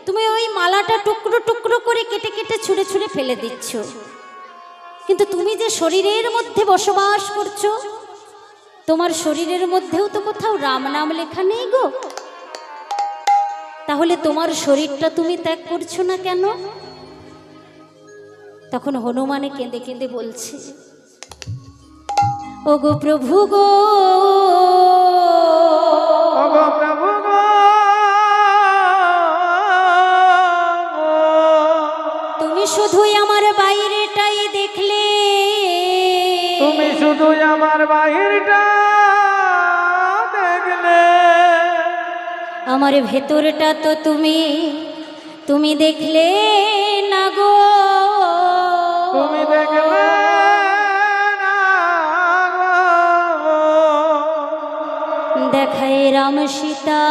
তুমি ওই মালাটা টুকরো টুকরো করে কেটে কেটে ছুঁড়ে ছুঁড়ে ফেলে দিচ্ছ, কিন্তু তুমি যে শরীরের মধ্যে বসবাস করছো, তোমার শরীরের মধ্যেও তো কোথাও রাম নাম লেখা নেই গো। তাহলে তোমার শরীরটা তুমি ত্যাগ করছো না কেন? তখন হনুমানে কেঁদে কেঁদে বলছে, ও গো প্রভু গো, ও গো প্রভু গো, তুমি শুধুই আমার বাইরেটাই দেখলে, তুমি শুধুই আমার বাহিরটা দেখলে, আমার ভেতরটা তো তুমি দেখলে না গো, তুমি দেখলে না গো। দেখায় রাম সীতা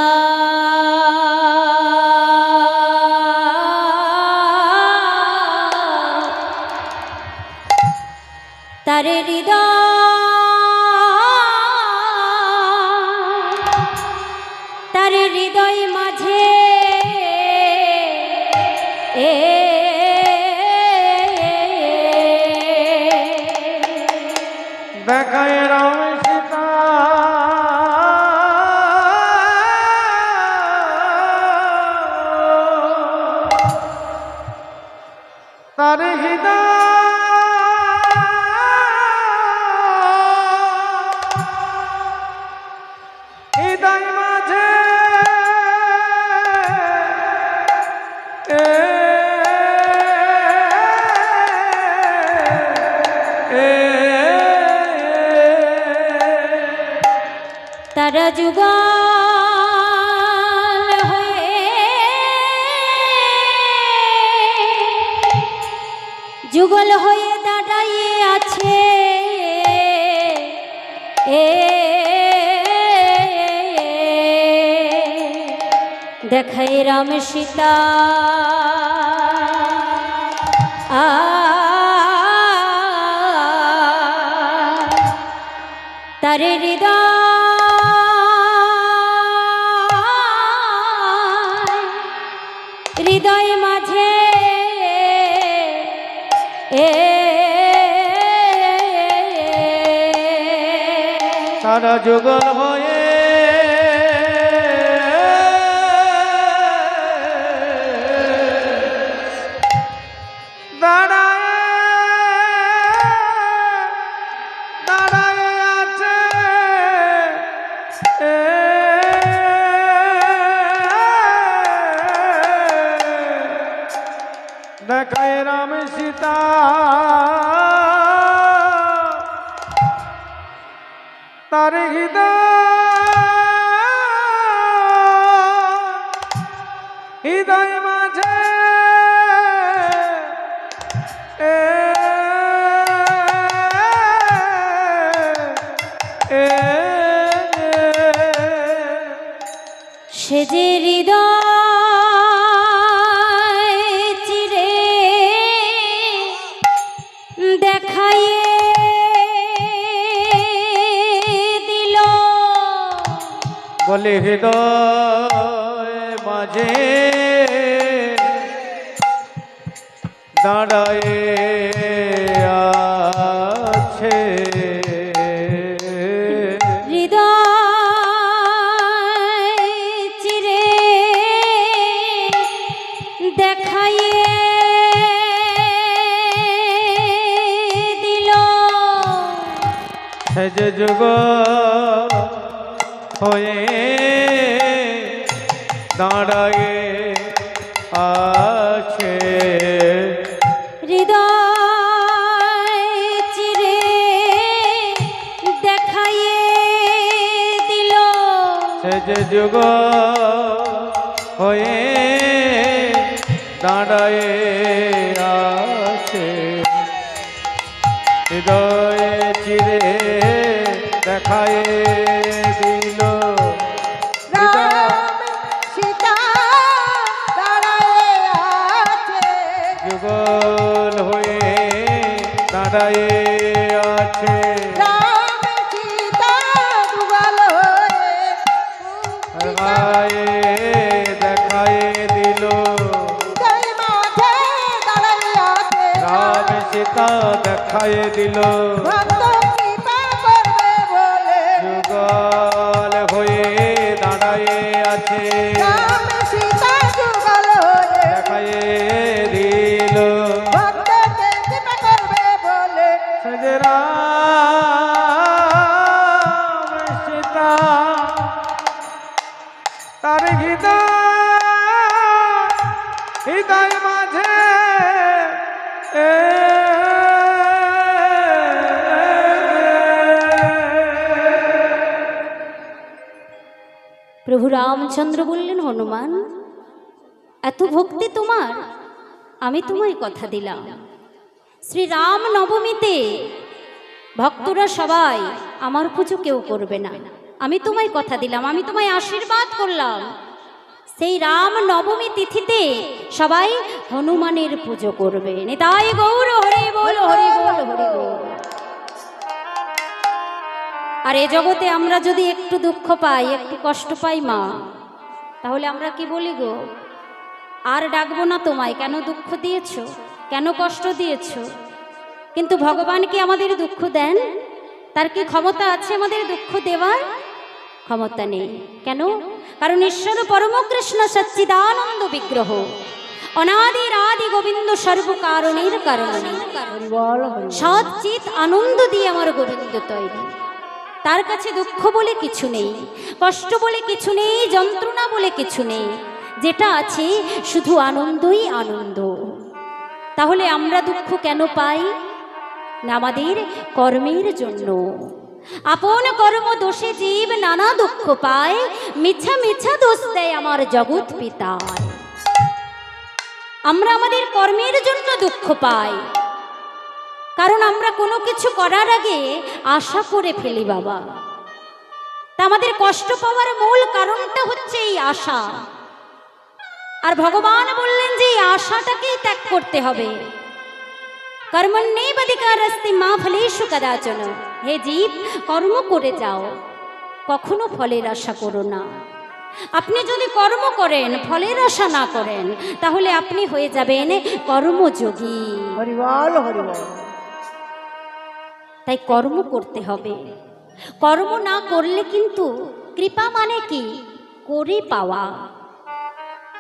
তার হৃদয় মাঝে দেখায় রাম সীতা তার হৃদয় মাঝে তারা যুগল হয়ে দাঁড়াইয়ে আছে, দেখায় রাম সীতা তার হৃদয় আর যুগল হয়ে দাঁড়ায় আছে দেখায় রাম সীতা তার হৃদয় মাঝে সে যে হৃদয় চিরে দেখাইয়ে দিল বলে হৃদয় মাঝে দাঁড়ায় আছে হৃদয় চিরে দেখাইয়ে দিল সেজ যুগ হয়ে দাঁড়ায় আছে হৃদয় চিরে দেখাইয়ে দিল সেজ যুগ হয়ে দাঁড়ায় আছে হৃদয় চিরে দেখায় দিল রাম সীতা দাঁড়ায় আছে যুগল হয়ে দাঁড়ায় আছে রাম সীতা যুগল হয়ে মায়ে দেখায় দিল হৃদয় মাঝে দাঁড়ায় আছে রাম সীতা দেখায় দিল ভক্ত কৃপা করবে বলে যুগল হয়ে দাঁড়ায় আছে রাম সীতা যুগল হয়ে দেখায় দিল ভক্তকে কৃপা করবে বলে সজ রাম সীতা তার হৃদয় মাঝে প্রভু রামচন্দ্র বললেন, হনুমান, এত ভক্তি তোমার, আমি তোমায় কথা দিলাম। শ্রী রাম নবমীতে ভক্তরা সবাই আমার পুজো কেউ করবে না, আমি তোমায় কথা দিলাম, আমি তোমায় আশীর্বাদ করলাম। সেই রাম নবমী তিথিতে সবাই হনুমানের পুজো করবে। নিতাই গৌর হরি বল, হরি বল, হরি বল। আর এ জগতে আমরা যদি একটু দুঃখ পাই, একটু কষ্ট পাই মা, তাহলে আমরা কি বলি গো, আর ডাকবো না তোমায়, কেন দুঃখ দিয়েছ, কেন কষ্ট দিয়েছ। কিন্তু ভগবান কি আমাদের দুঃখ দেন? তার কি ক্ষমতা আছে আমাদের দুঃখ দেওয়ার? ক্ষমতা নেই। কেন? কারণ ঈশ্বর পরম কৃষ্ণ সচ্চিদানন্দ বিগ্রহ, অনাদির আদি গোবিন্দ সর্বকারণের কারণ, সচ্চিত আনন্দ দিয়ে আমার গোবিন্দ তৈরি। তার কাছে দুঃখ বলে কিছু নেই, কষ্ট বলে কিছু নেই, যন্ত্রণা বলে কিছু নেই। যেটা আছে শুধু আনন্দই আনন্দ। তাহলে আমরা দুঃখ কেন পাই? না আমাদের কর্মের জন্য। আপন কর্ম দোষে জীব নানা দুঃখ পায়, মিছা মিছা দোষ দেয় আমার জগৎ পিতায়। আমরা আমাদের কর্মের জন্য দুঃখ পাই, কারণ আমরা কোনো কিছু করার আগে আশা করে ফেলি বাবা। তা আমাদের কষ্ট পাওয়ার মূল কারণটা হচ্ছে এই আশা। আর ভগবান বললেন যে এই আশাটাকেই ত্যাগ করতে হবে। কর্মণ্যেবাধিকারস্তি মা ফলেষু কদাচন। হে জীব, কর্ম করে যাও, কখনো ফলের আশা করো না। আপনি যদি কর্ম করেন, ফলের আশা না করেন, তাহলে আপনি হয়ে যাবেন কর্মযোগী। হরি বল, হরি বল। তাই কর্ম করতে হবে। কর্ম না করলে কিন্তু কৃপা মানে কি করে পাওয়া।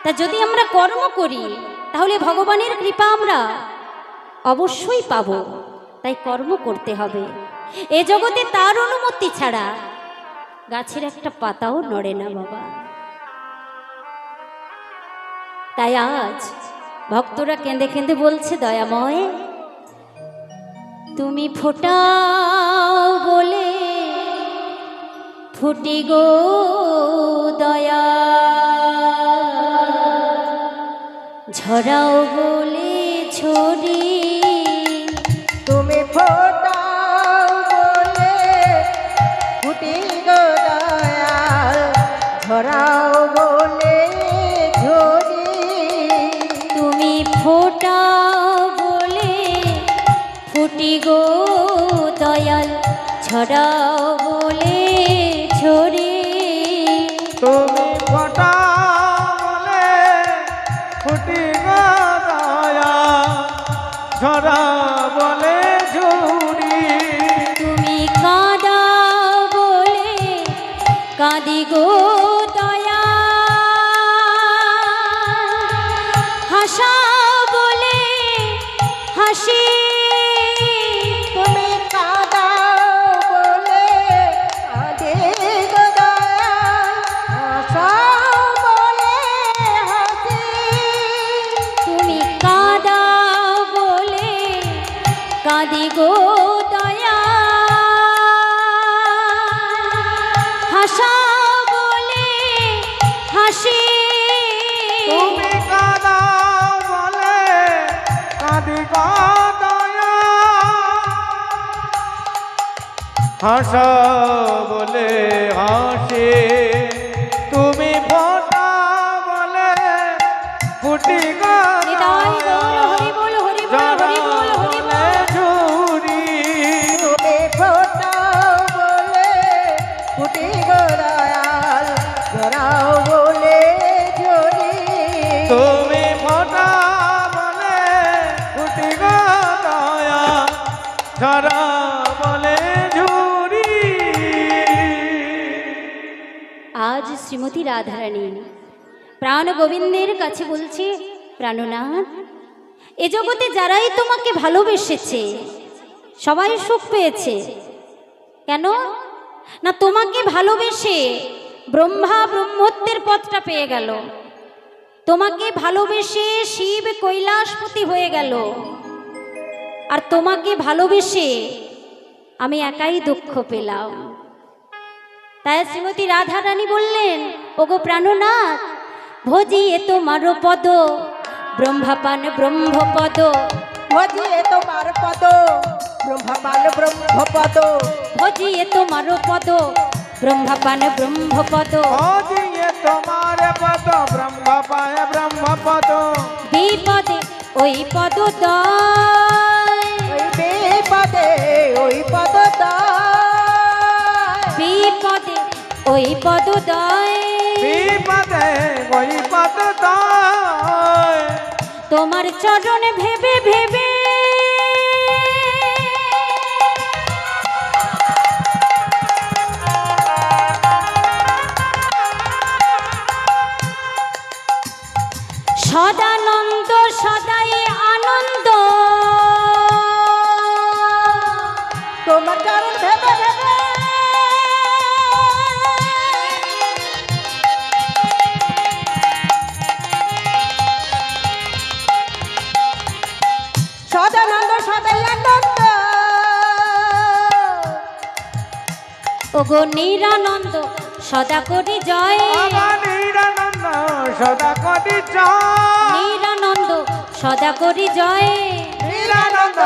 তা যদি আমরা কর্ম করি তাহলে ভগবানের কৃপা আমরা অবশ্যই পাব। তাই কর্ম করতে হবে। এ জগতে তার অনুমতি ছাড়া গাছের একটা পাতাও নড়ে না বাবা। তাই আজ ভক্তরা কেঁদে কেঁদে বলছে, দয়াময় তুমি ফোটাও বলে ফুটি গো দয়া, ঝরাও বলে ছড়ি তুমি ফোটাও বলে ফুটি গো দয়াল, ঝরাও বলে ঝরি। তুমি ফোটাও বলে ফুটি গো দয়াল, ঝরাও বলে ছড়ি। তুমি ফোটা বলে ফুটি গো দয়া, ঝরা বলে ঝুরি। তুমি কাঁদাও বলে কাঁদি গো দয়া, হাসাও বলে হাসি। তুমি কাঁদাও বলে কাঁদে গো দয়াল, হাসাও বলে হাসি। তুমি কাঁদাও বলে কাঁদি গো দয়া, হাসাও বলে হাসি। তুমি কাঁদাও বলে কাঁদি গো দয়া, হাসা বলে হাসি। তুমি ফোটা বলে ফুটি গো নিতাই গৌর হরি বল, হরি বল, হরি বল, হরি বল। ঝুরি। তুমি ফোটাও বলে ফুটি গো দয়াল, ঝরাও বলে ঝরি। তুমি ফোটা বলে ফুটি গো দয়া, ঝরা বলে ঝুরি। আজ শ্রীমতী রাধারানী প্রাণ গোবিন্দের কাছে বলছে, প্রাণনাথ এ জগতে যারাই তোমাকে ভালোবেসেছে সবাই সুখ পেয়েছে। কেন না তোমাকে ভালোবেসে ব্রহ্মা ব্রহ্মত্বের পথটা পেয়ে গেল, তোমাকে ভালোবেসে শিব কৈলাসপতি হয়ে গেল, আর তোমাকে ভালোবেসে আমি একাই দুঃখ পেলাম। তাই শ্রীমতী রাধারানী বললেন, ওগো প্রাণনাথ ভজিয়ে তোমার পদ ব্রহ্মপান ব্রহ্মপদ, ভজিয়ে তোমার পদ ব্রহ্মপাল ব্রহ্মপদ, ভজিয়ে তোমার পদ ব্রহ্মপান ব্রহ্মপদ। দিয়ে তোমার পদ ব্রহ্ম পায় ব্রহ্মপদ। বিপদে ওই পদ দয়, ওই বিপদে ওই পদ দয়। বিপদে ওই পদ দয়, বিপদে ওই পদ দয়। তোমার চরণ ভেবে ভেবে সদানন্দ সদাই আনন্দ, তোমার চরণ ভেবে ভেবে সদানন্দ সদাই আনন্দ। ওগো নিরানন্দ সদা করি জয়, আমার নিরানন্দ সদা করি জয়। নিরানন্দ সদা করি জয়। নিরানন্দ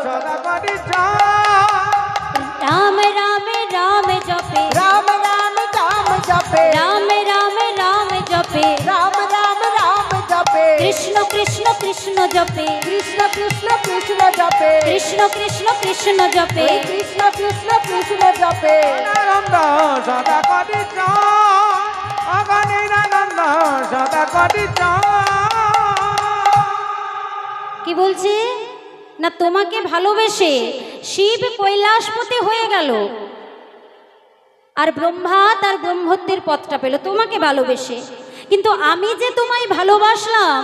সদা করি জয়। রাম রাম রাম জপে, রাম রাম রাম জপে, রাম রাম রাম জপে, রাম রাম রাম জপে, কৃষ্ণ কৃষ্ণ কৃষ্ণ জপে, কৃষ্ণ কৃষ্ণ কৃষ্ণ জপে, কৃষ্ণ কৃষ্ণ কৃষ্ণ জপে। কৃষ্ণ কৃষ্ণ কৃষ্ণ জপে। নিরানন্দ সদা করি জয়। আমার নিরানন্দ সদা করি জয়। কি বলছে না তোমাকে ভালোবেসে শিব কৈলাসপতি হয়ে গেল, আর ব্রহ্মা তার ব্রহ্মত্বের পথটা পেল তোমাকে ভালোবেসে। কিন্তু আমি যে তোমায় ভালোবাসলাম,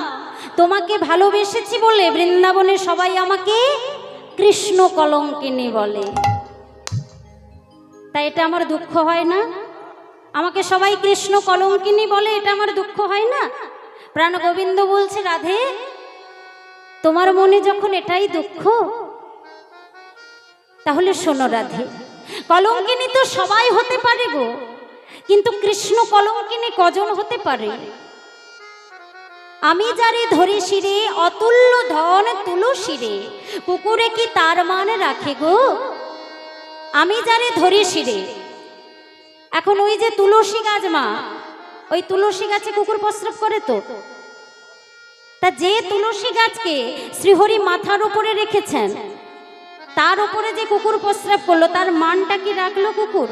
তোমাকে ভালোবেসেছি বলে বৃন্দাবনে সবাই আমাকে কৃষ্ণ কলঙ্কিনী বলে। তাই এটা আমার দুঃখ হয় না? আমাকে সবাই কৃষ্ণ কলঙ্কিনী বলে, এটা আমার দুঃখ হয় না? প্রাণ গোবিন্দ বলছে, রাধে তোমার মনে যখন এটাই দুঃখ, তাহলে শোনো রাধে, কলঙ্কিনী তো সবাই হতে পারে গো, কিন্তু কৃষ্ণ কলঙ্কিনী কজন হতে পারে? আমি যারে ধরে শিরে অতুল্য ধন তুলসী রে, কুকুরে কি তার মান রাখে গো? আমি যারে ধরে শিরে, এখন ওই যে তুলসী গাছ মা, ওই তুলসী গাছে কুকুর প্রস্রাব করে তো? তা যে তুলসী গাছকে শ্রীহরি মাথার উপরে রেখেছেন, তার উপরে যে কুকুর প্রস্রাব করলো, তার মানটা কি রাখলো কুকুর?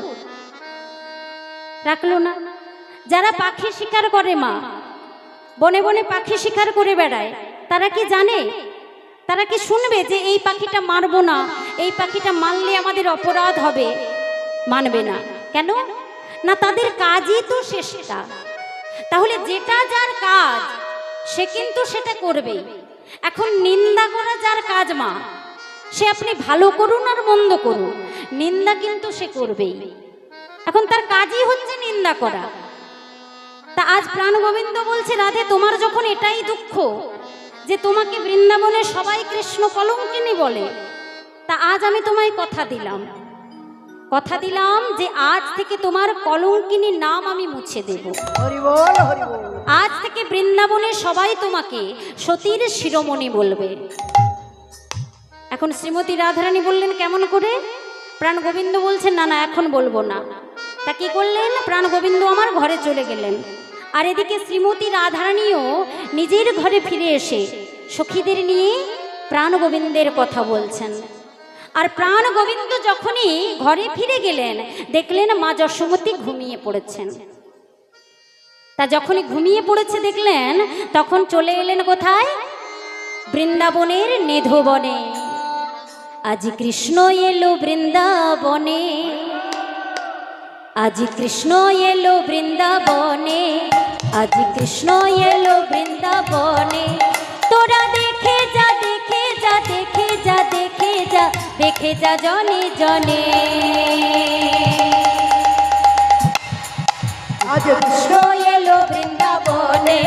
রাখলো না। যারা পাখি শিকার করে মা, বনে বনে পাখি শিকার করে বেড়ায়, তারা কি জানে, তারা কি শুনবে যে এই পাখিটা মারবো না, এই পাখিটা মারলে আমাদের অপরাধ হবে? মানবে না। কেন না? তাদের কাজই তো শেষটা। তাহলে যেটা যার কাজ সে কিন্তু সেটা করবেই। এখন নিন্দা করা যার কাজ মা, সে আপনি ভালো করুন আর মন্দ করুন, নিন্দা কিন্তু সে করবেই। এখন তার কাজই হচ্ছে নিন্দা করা। তা আজ প্রাণ গোবিন্দ বলছে, রাধে তোমার যখন এটাই দুঃখ যে তোমাকে বৃন্দাবনে সবাই কৃষ্ণ কলঙ্কিনী বলে, তা আজ আমি তোমায় কথা দিলাম যে আজ থেকে তোমার কলঙ্কিনীর নাম আমি মুছে দেব। হরি বল, হরি বল। আজ থেকে বৃন্দাবনে সবাই তোমাকে সতীর শিরোমণি বলবে। এখন শ্রীমতী রাধারানী বললেন, কেমন করে? প্রাণ গোবিন্দ বলছেন, না না এখন বলবো না। তা কি করলেন? প্রাণ গোবিন্দ আমার ঘরে চলে গেলেন, আর এদিকে শ্রীমতী রাধারানীও নিজের ঘরে ফিরে এসে সখীদের নিয়ে প্রাণ গোবিন্দের কথা বলছেন। আর প্রাণ গোবিন্দ যখনই ঘরে ফিরে গেলেন, দেখলেন মা যশোমতী ঘুমিয়ে পড়েছেন। তা যখনই ঘুমিয়ে পড়েছে দেখলেন, তখন চলে এলেন কোথায়? বৃন্দাবনের নিধুবনে। আজ কৃষ্ণ এলো বৃন্দাবনে, আজ কৃষ্ণ এলো বৃন্দাবনে, আজ কৃষ্ণ এলো বৃন্দাবনে। তোরা দেখে যা, দেখে যা, দেখে যা, দেখে যা, দেখে যা জনে জনে। আজ কৃষ্ণ এলো বৃন্দাবনে,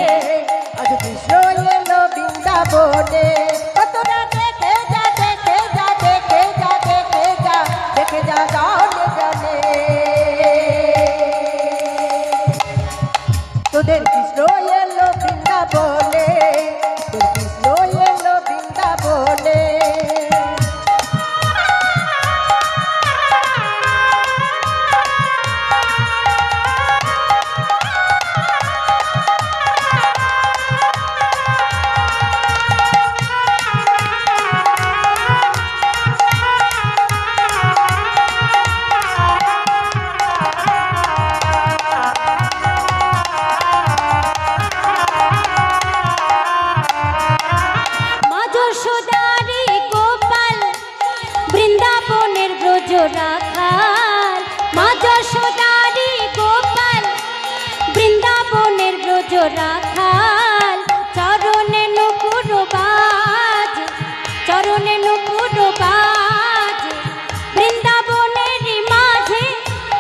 আজ কৃষ্ণ এলো বৃন্দাবনে। তোরা দেখে যা, দেখে যা, দেখে যা, দেখে যা, দেখে যা জানে জানে। তোদের কৃষ্ণ এলো বৃন্দাবনে, তোর কৃষ্ণ এলো বৃন্দাবনে। মা যশোদারি গোপাল বৃন্দাবনের ব্রজ রাখাল। মা যশোদারি গোপাল বৃন্দাবনের ব্রজ রাখাল। চরণে নুপুর বাজ, চরণে নুপুর বাজ, বৃন্দাবনের মাঝে।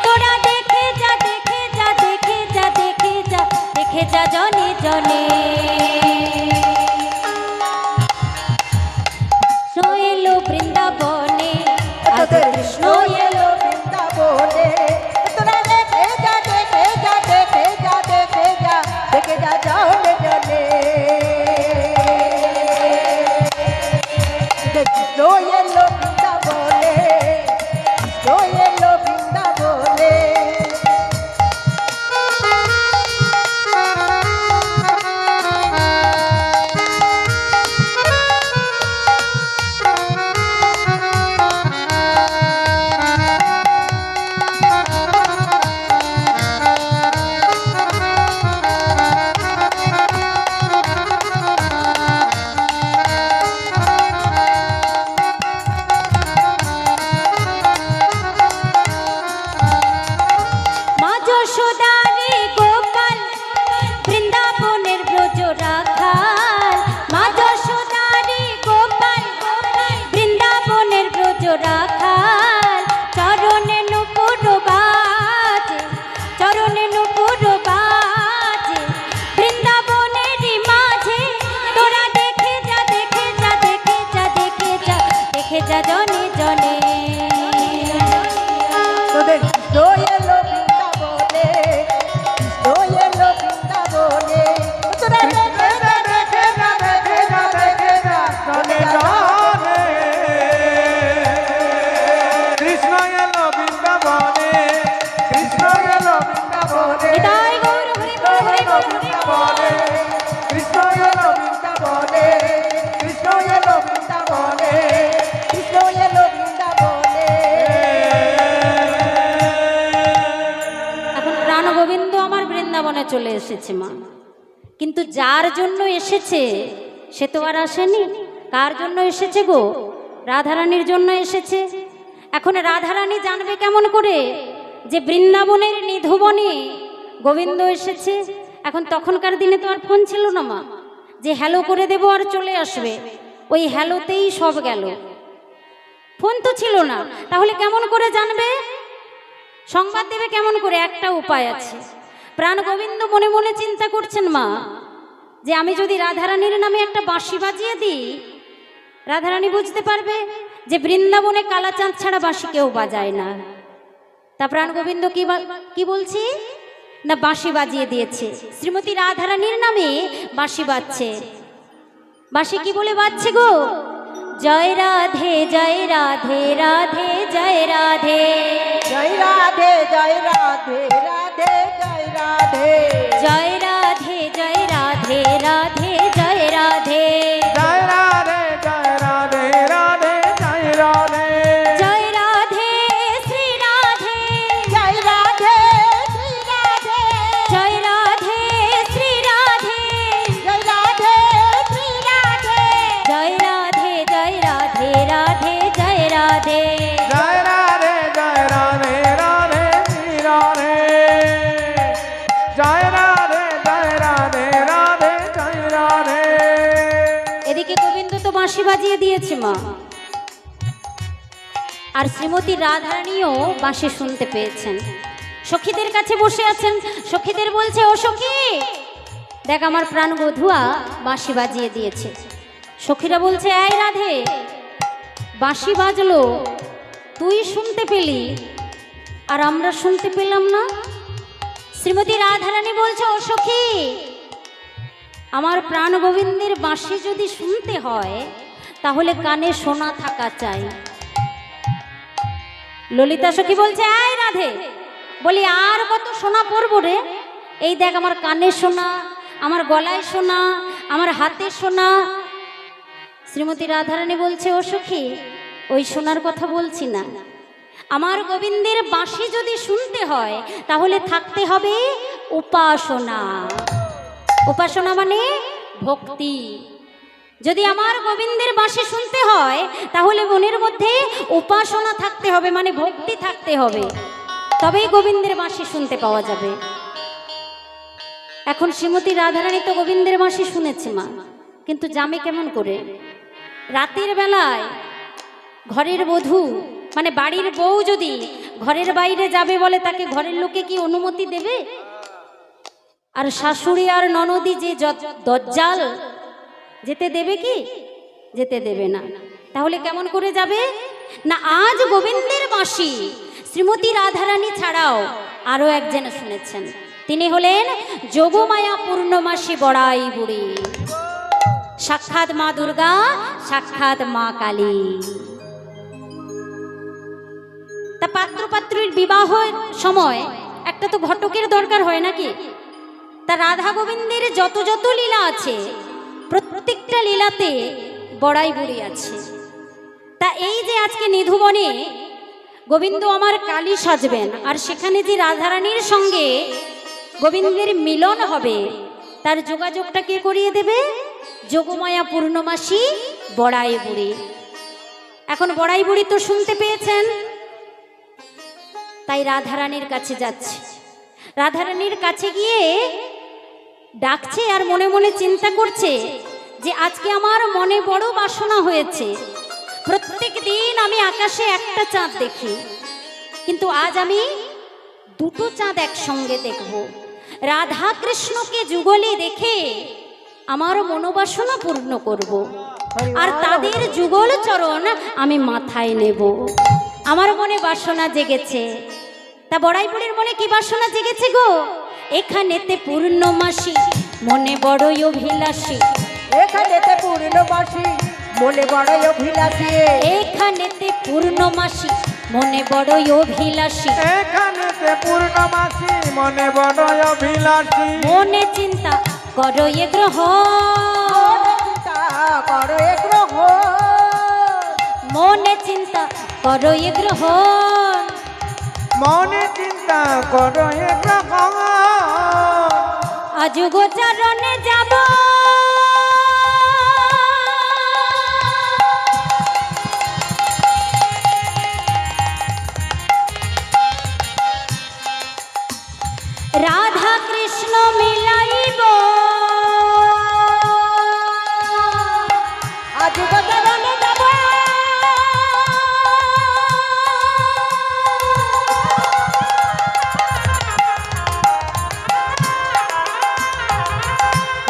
তোরা দেখে যা, দেখে যা, দেখে যা, দেখে যা, দেখে যা জনে জনে। কৃষ্ণ এলো বৃন্দাবনে, আজ কৃষ্ণ এলো চলে এসেছে মা, কিন্তু যার জন্য এসেছে সে তো আর আসেনি। কার জন্য এসেছে গো? রাধারানীর জন্য এসেছে। এখন রাধারানী জানবে কেমন করে যে বৃন্দাবনের নিধুবনে গোবিন্দ এসেছে? এখন তখনকার দিনে তো আর ফোন ছিল না মা, যে হ্যালো করে দেবো আর চলে আসবে। ওই হ্যালোতেই সব গেল, ফোন তো ছিল না। তাহলে কেমন করে জানবে, সংবাদ দেবে কেমন করে? একটা উপায় আছে। প্রাণ গোবিন্দ মনে মনে চিন্তা করছেন মা, যে আমি যদি রাধারানীর নামে একটা বাঁশি বাজিয়ে দিই, রাধারানী বুঝতে পারবে যে বৃন্দাবনে কালাচাঁদ ছাড়া বাঁশি কেউ বাজায় না। তা প্রাণ গোবিন্দ কি বলছি না, বাঁশি বাজিয়ে দিয়েছে। শ্রীমতী রাধারানীর নামে বাঁশি বাজছে। বাঁশি কি বলে বাজছে গো? জয় রাধে জয় রাধে রাধে জয় রাধে, জয় রাধে জয় রাধে রাধে জয় রাধে, জয় রাধে জয় রাধে রাধে জয় রাধে, জয় রাধে জয় রাধে রাধে জয় রাধে, জয় রাধে শ্রী রাধে, জয় রাধে শ্রী রাধে, জয় রাধে শ্রী রাধে, জয় রাধে শ্রী রাধে, জয় রাধে জয় রাধে রাধে জয় রাধে, জয় রাধে জয় রাধে রাধে শ্রী রাধে, জয় রাধে জয় রাধে রাধে জয় রাধে। এদিকে গোবিন্দ তো বাঁশি বাজিয়ে দিয়েছে মা, আর শ্রীমতী রাধারানীও বাঁশি শুনতে পেয়েছেন। সখীদের কাছে বসে আছেন, সখীদের বলছে, ও সখী দেখ আমার প্রাণ বধুয়া বাঁশি বাজিয়ে দিয়েছে। সখীরা বলছে, এই রাধে, বাঁশি বাজলো, তুই শুনতে পেলি আর আমরা শুনতে পেলাম না। শ্রীমতী রাধারানী বলছে, ও সখী, আমার প্রাণ গোবিন্দের বাঁশি যদি শুনতে হয় তাহলে কানে শোনা থাকা চাই। ললিতা সখী বলছে, এই রাধে, বলি আর কত শোনা পড়বো রে? এই দেখ আমার কানে শোনা, আমার গলায় শোনা, আমার হাতে শোনা। শ্রীমতী রাধারানী বলছে, ও সখী, ওই শোনার কথা বলছি না। আমার গোবিন্দের বাঁশি যদি শুনতে হয় তাহলে থাকতে হবে উপাসনা। উপাসনা মানে ভক্তি। যদি আমার গোবিন্দের বাঁশি শুনতে হয় তাহলে মনের মধ্যে উপাসনা থাকতে হবে, মানে ভক্তি থাকতে হবে, তবেই গোবিন্দের বাঁশি শুনতে পাওয়া যাবে। এখন শ্রীমতী রাধারানী তো গোবিন্দের বাঁশি শুনেছে মা, কিন্তু যাবে কেমন করে? রাতের বেলায় ঘরের বধূ মানে বাড়ির বউ যদি ঘরের বাইরে যাবে বলে, তাকে ঘরের লোকে কি অনুমতি দেবে? আর শাশুড়ি আর ননদি যে দজ্জাল, যেতে দেবে কি? যেতে দেবে না। তাহলে কেমন করে যাবে না? আজ গোবিন্দের বাঁশি শ্রীমতী রাধারানী ছাড়াও আরো একজন শুনেছেন, তিনি হলেন যোগমায়া পূর্ণমাসী বড়াই বুড়ি, সাক্ষাৎ মা দুর্গা, সাক্ষাৎ মা কালী। তা পাত্র পাত্রীর বিবাহের সময় একটা তো ঘটকের দরকার হয় নাকি? তা রাধা গোবিন্দের যত যত লীলা আছে প্রত্যেকটা লীলাতে বড়াই বুড়ি আছে। তা এই যে আজকে নিধুবনে গোবিন্দ আমার কালী সাজবেন, আর সেখানে যে রাধারানীর সঙ্গে গোবিন্দের মিলন হবে, তার যোগাযোগটা কে করিয়ে দেবে? যোগমায়া পূর্ণমাসী বড়াই বুড়ি। এখন বড়াই বুড়ি তো শুনতে পেয়েছেন, তাই রাধারানীর কাছে যাচ্ছে। রাধারানীর কাছে গিয়ে ডাকছে আর মনে মনে চিন্তা করছে যে আজকে আমার মনে বড় বাসনা হয়েছে। প্রত্যেক দিন আমি আকাশে একটা চাঁদ দেখি, কিন্তু আজ আমি দুটো চাঁদ একসঙ্গে দেখব। রাধা কৃষ্ণকে যুগলে দেখে আমার মনোবাসনা পূর্ণ করব, আর তাদের যুগল চরণ আমি মাথায় নেব। আমার মনে বাসনা জেগেছে। তা বড়াই বুড়ির মনে কি বাসনা জেগেছে গো? এখানেতে পূর্ণমাসী মনে বড়ই অভিলাষী, এখানেতে পূর্ণমাসী মনে বড়ই অভিলাষী, এখানেতে পূর্ণমাসী মনে বড়ই অভিলাষী, এখানেতে পূর্ণমাসী মনে বড়ই অভিলাষী, মনে চিন্তা করো এ গ্রহ, মনে চিন্তা করো এ গ্রহ, মনে চিন্তা করো এ গ্রহ, মনে চিন্তা করো এ গ্রহ, আজ গোচরণে যাব রাধা কৃষ্ণ মিলাইব আজ গোচরণে যাব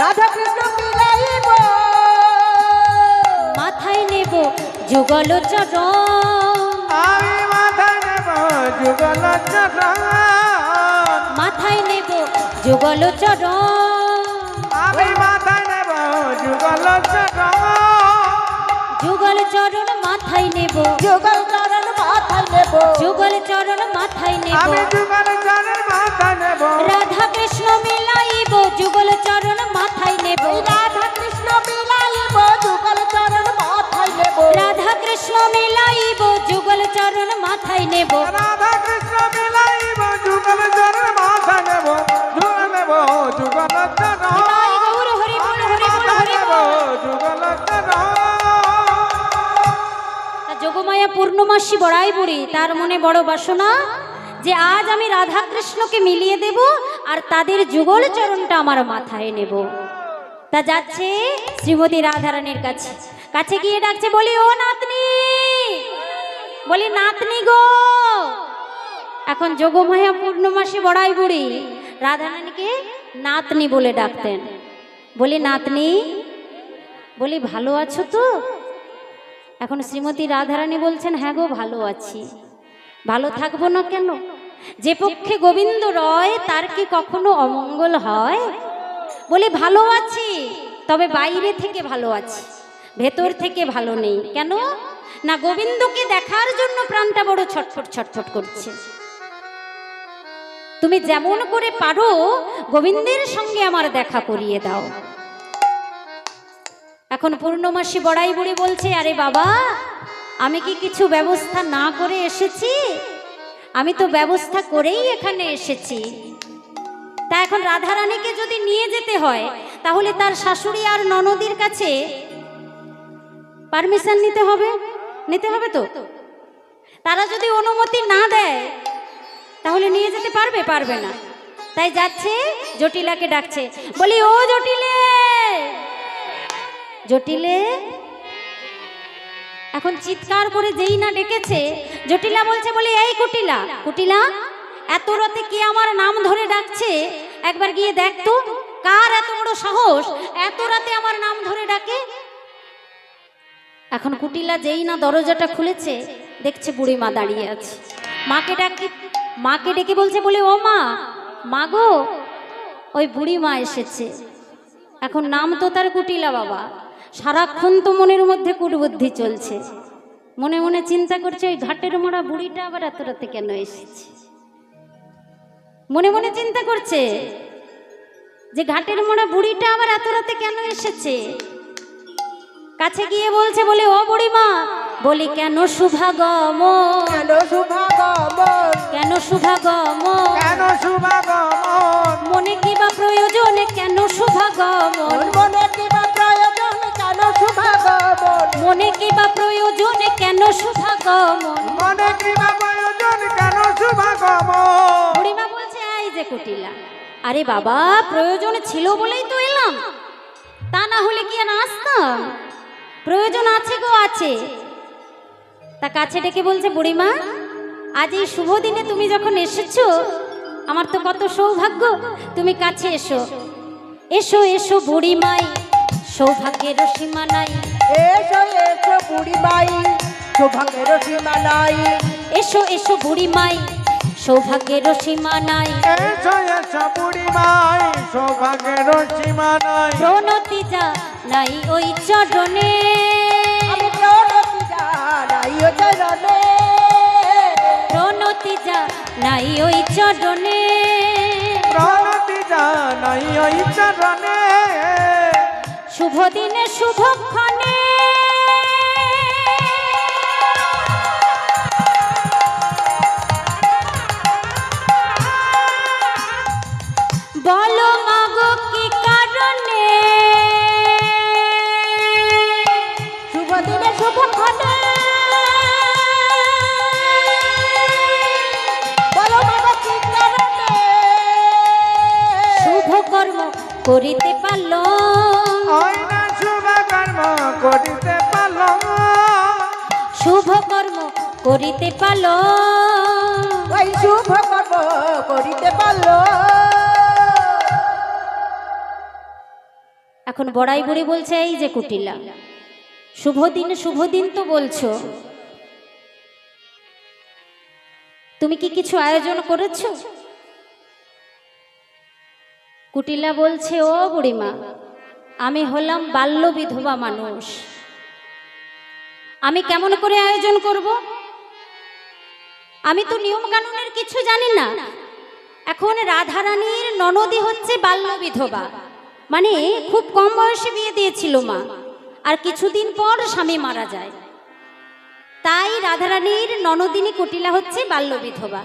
রাধা কৃষ্ণ মিলাইব মাথায় নেব যুগল চরণ আমি মাথায় নেব যুগল চরণ মাথায় নেব যুগল চরণ আমি মাথায় নেব যুগল চরণ যুগল চরণ মাথায় নেব যুগল চরণ মাথায় নেব যুগল চরণ মাথায় নেব আমি যুগল চরণ মাথায় নেব রাধা কৃষ্ণ মিলাইব যুগল চরণ মাথায় নেব রাধা কৃষ্ণ মিলাইব যুগল চরণ মাথায় নেব রাধা কৃষ্ণ মিলাইব যুগল চরণ মাথায় নেব রাধা কৃষ্ণ মিলাইব যুগল চরণ মাথায় নেব যুগল চরণ নিতাই গৌর হরি বল হরি বল হরি বল। যুগল চরণ তা যোগমায়া পূর্ণমাসী বড়াই বুড়ি তার মনে বড় বাসনা যে আজ আমি রাধা কৃষ্ণকে মিলিয়ে দেব আর তাদের যুগল চরণটা আমার মাথায় নেব। তা যাচ্ছে শ্রীমতী রাধারানীর কাছে কাছে গিয়ে ডাকছে বলি ও নাতনি বলি নাতনি গো। এখন যোগমায়া পূর্ণমাসী বড়াই বুড়ি রাধারানীকে নাতনি বলে ডাকতেন। বলি নাতনি বলি ভালো আছো তো? এখন শ্রীমতী রাধারানী বলছেন হ্যাঁ গো ভালো আছি। ভালো থাকবো না কেন? যে পক্ষে গোবিন্দ রয় তার কি কখনো অমঙ্গল হয়? বলি ভালো আছি, তবে বাইরে থেকে ভালো আছি, ভেতর থেকে ভালো নেই। কেন না? গোবিন্দকে দেখার জন্য প্রাণটা বড় ছটফট ছটফট করছে। তুমি যেমন করে পারো গোবিন্দের সঙ্গে আমার দেখা করিয়ে দাও। এখন পূর্ণমাসী বড়াই বুড়ি বলছে আরে বাবা আমি কি কিছু ব্যবস্থা না করে এসেছি? আমি তো ব্যবস্থা করেই এখানে এসেছি। তা এখন রাধারানীকে যদি নিয়ে যেতে হয় তাহলে তার শাশুড়ি আর ননদির কাছে পারমিশন নিতে হবে তো। তারা যদি অনুমতি না দেয় তাহলে নিয়ে যেতে পারবে না। তাই যাচ্ছে জটিলাকে ডাকছে বলি ও জটিলে জটিলে। এখন চিৎকার করে যেই না ডেকেছে জটিলা বলছে বলি এই কুটিলা কুটিলা এত রাতে কে আমার নাম ধরে ডাকছে? একবার গিয়ে দেখ তো কার এত বড় সাহস এত রাতে আমার নাম ধরে ডাকে। এখন কুটিলা যেই না দরজাটা খুলেছে দেখছে বুড়ি মা দাঁড়িয়ে আছে। মাকে ডেকে বলছে বলে ও মা গো ওই বুড়ি মা এসেছে। এখন নাম তো তার কুটিলা বাবা, সারাক্ষণ তো মনের মধ্যে কুটবুদ্ধি চলছে। মনে মনে চিন্তা করছে ওই ঘাটের মোড়া বুড়িটা আবার এত রাতে কেন এসেছে। মনে মনে চিন্তা করছে যে ঘাটের মোড়া বুড়িটা আবার এত রাতে কেন এসেছে। কাছে গিয়ে বলছে বলে ও বুড়িমা বলি কেন শুভাগম কেন শুভাগমন কেন শুভাগম কেন শুভাগমন মনে কি বা প্রয়োজন কেন শুভাগমন মনে কি বা প্রয়োজন কেন শুভাগমন মনে কি বা প্রয়োজন কেন শুভাগমন মনে কি বা প্রয়োজন কেন শুভাগমন। বুড়িমা বলছে এই যে কুটিলা আরে বাবা প্রয়োজন ছিল বলেই তো এলাম, তা না হলে কি আর আসতাম? প্রয়োজন আছে গো আছে। তা কাছে ডেকে বলছে বুড়িমা আজ এই শুভ দিনে তুমি যখন এসেছো আমার তো কত সৌভাগ্য, তুমি কাছে এসো এসো এসো বুড়িমাই সৌভাগ্যের সীমা নাই। এসো এসো বুড়িমাই সৌভাগ্যের সীমা নাই এসো এসো বুড়িমাই সৌভাগ্যের সীমা নাই। এসো এসো বুড়িমাই সৌভাগ্যের সীমা নাই। প্রণতি যা নাই ওই চরণে আমি প্রণতি জানাই ও চরণে প্রণতি যা নাই ওই চরণে প্রণতি জানাই ওই চরণে শুভ দিনে শুভক্ষণে বলো মাগো করিতে পারল ওই না শুভ কর্ম করিতে পারল শুভ কর্ম করিতে পারল ওই শুভ কর্ম করিতে পারলো। এখন বড়াই বুড়ি বলছে, এই যে কুটিলা, শুভ দিন তো বলছো, তুমি কি কিছু আয়োজন করেছো? কুটিলা বলছে, ও বুড়িমা, আমি হলাম বাল্য বিধবা মানুষ, আমি কেমন করে আয়োজন করব? আমি তো নিয়ম কানুনের কিছু জানি না। এখন রাধারানীর ননদই হচ্ছে বাল্য বিধবা, মানে খুব কম বয়সে বিয়ে দিয়েছিল মা, আর কিছুদিন পর স্বামী মারা যায়, তাই রাধারানীর ননদিনী কুটিলা হচ্ছে বাল্য বিধবা।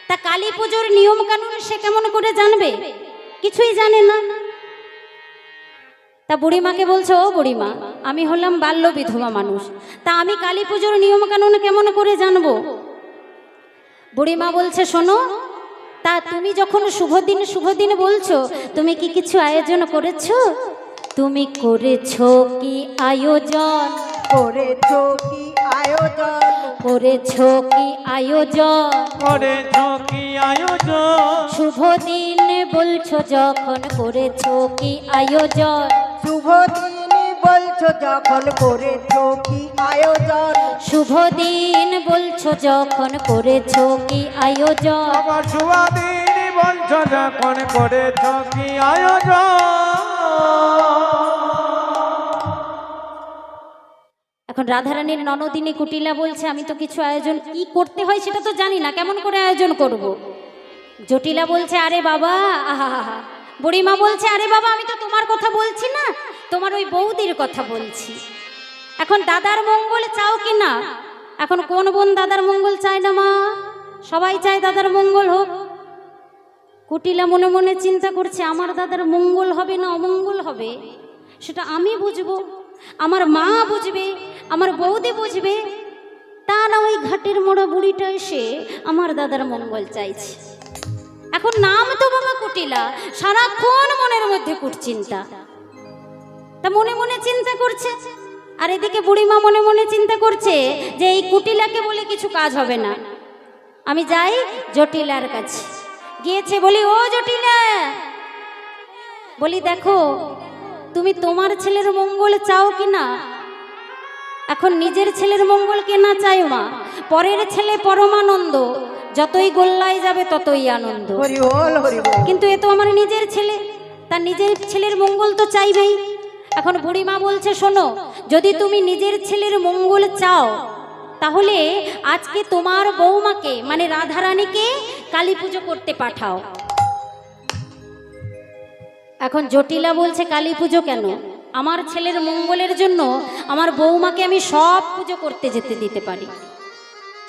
তা কালী পুজোর নিয়ম কানুন সে কেমন করে জানবে? কিছুই জানে না। তা বুড়িমাকে বলছে, ও বুড়িমা, আমি হলাম বাল্য বিধবা মানুষ, তা আমি কালী পুজোর নিয়ম কানুন কেমন করে জানবো? বুড়িমা বলছে, শোনো, তা তুমি যখন শুভ দিন বলছো, তুমি কি কিছু আয়োজন করেছো? তুমি করেছো কি আয়োজন? করেছো কি আয়োজন? করেছো কি আয়োজন? করেছো কি আয়োজন? শুভ দিন বলছো যখন, করেছো কি আয়োজন? শুভ দিন বলছো যখন, করেছো কি আয়োজন? শুভ দিন বলছো যখন, করেছো কি আয়োজন? আবার শুভ দিন বলছো যখন, করেছো কি আয়োজন? এখন রাধারানীর ননদিনী কুটিলা বলছে, আমি তো কিছু আয়োজন কি করতে হয় সেটা তো জানি না, কেমন করে আয়োজন করব? জটিলা বলছে, আরে বাবা, আহা। বুড়িমা বলছে, আরে বাবা, আমি তো তোমার কথা বলছি না, তোমার ওই বৌদির কথা বলছি। এখন দাদার মঙ্গল চাও কি না? এখন কোন বোন দাদার মঙ্গল চায় না মা? সবাই চায় দাদার মঙ্গল হোক। কুটিলা মনে মনে চিন্তা করছে, আমার দাদার মঙ্গল হবে না অমঙ্গল হবে সেটা আমি বুঝবো, আমার মা বুঝবে, আমার বৌদি বুঝবে, তা না ওই ঘাটের মোড়া বুড়িটা এসে আমার দাদার মঙ্গল চাইছে। এখন নাম তো বাবা কুটিলা, সারাক্ষণ মনের মধ্যে কুটচিন্তা, তা মনে মনে চিন্তা করছে। আর এদিকে বুড়িমা মনে মনে চিন্তা করছে যে এই কুটিলাকে বলে কিছু কাজ হবে না, আমি যাই জটিলার কাছে। গিয়েছে, বলি, ও জটিলা, বলি দেখো, তুমি তোমার ছেলের মঙ্গল চাও কি না? এখন নিজের ছেলের মঙ্গল কে না চায় মা? পরের ছেলে পরমানন্দ, যতই গোল্লায় যাবে ততই আনন্দ। হরি বল, হরি বল। কিন্তু এ তো আমার নিজের ছেলে, তার নিজের ছেলের মঙ্গল তো চাইবেই। এখন বুড়িমা বলছে, শোনো, যদি তুমি নিজের ছেলের মঙ্গল চাও, তাহলে আজকে তোমার বৌমাকে মানে রাধারানীকে কালী পুজো করতে পাঠাও। এখন জটিলা বলছে, কালী পুজো কেন? আমার ছেলের মঙ্গলের জন্য আমার বৌমাকে আমি সব পুজো করতে যেতে দিতে পারি।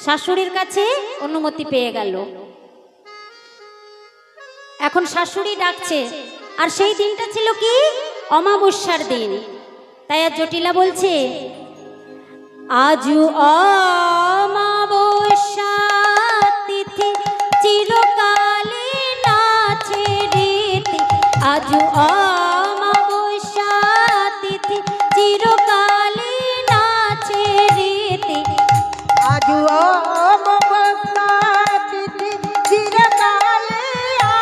শাশুড়ির কাছে অনুমতি পেয়ে গেল। এখন শাশুড়ি ডাকছে, আর সেই দিনটা ছিল কি? অমাবস্যার দিন। তাই আর জটিলা বলছে, আজু অমাবস্যা তিথি চিরকালে না ছেড়েতে, আজু অমাবস্যা তিথি চিরকালে না ছেড়েতে, আজু অমাবস্যা তিথি চিরকালে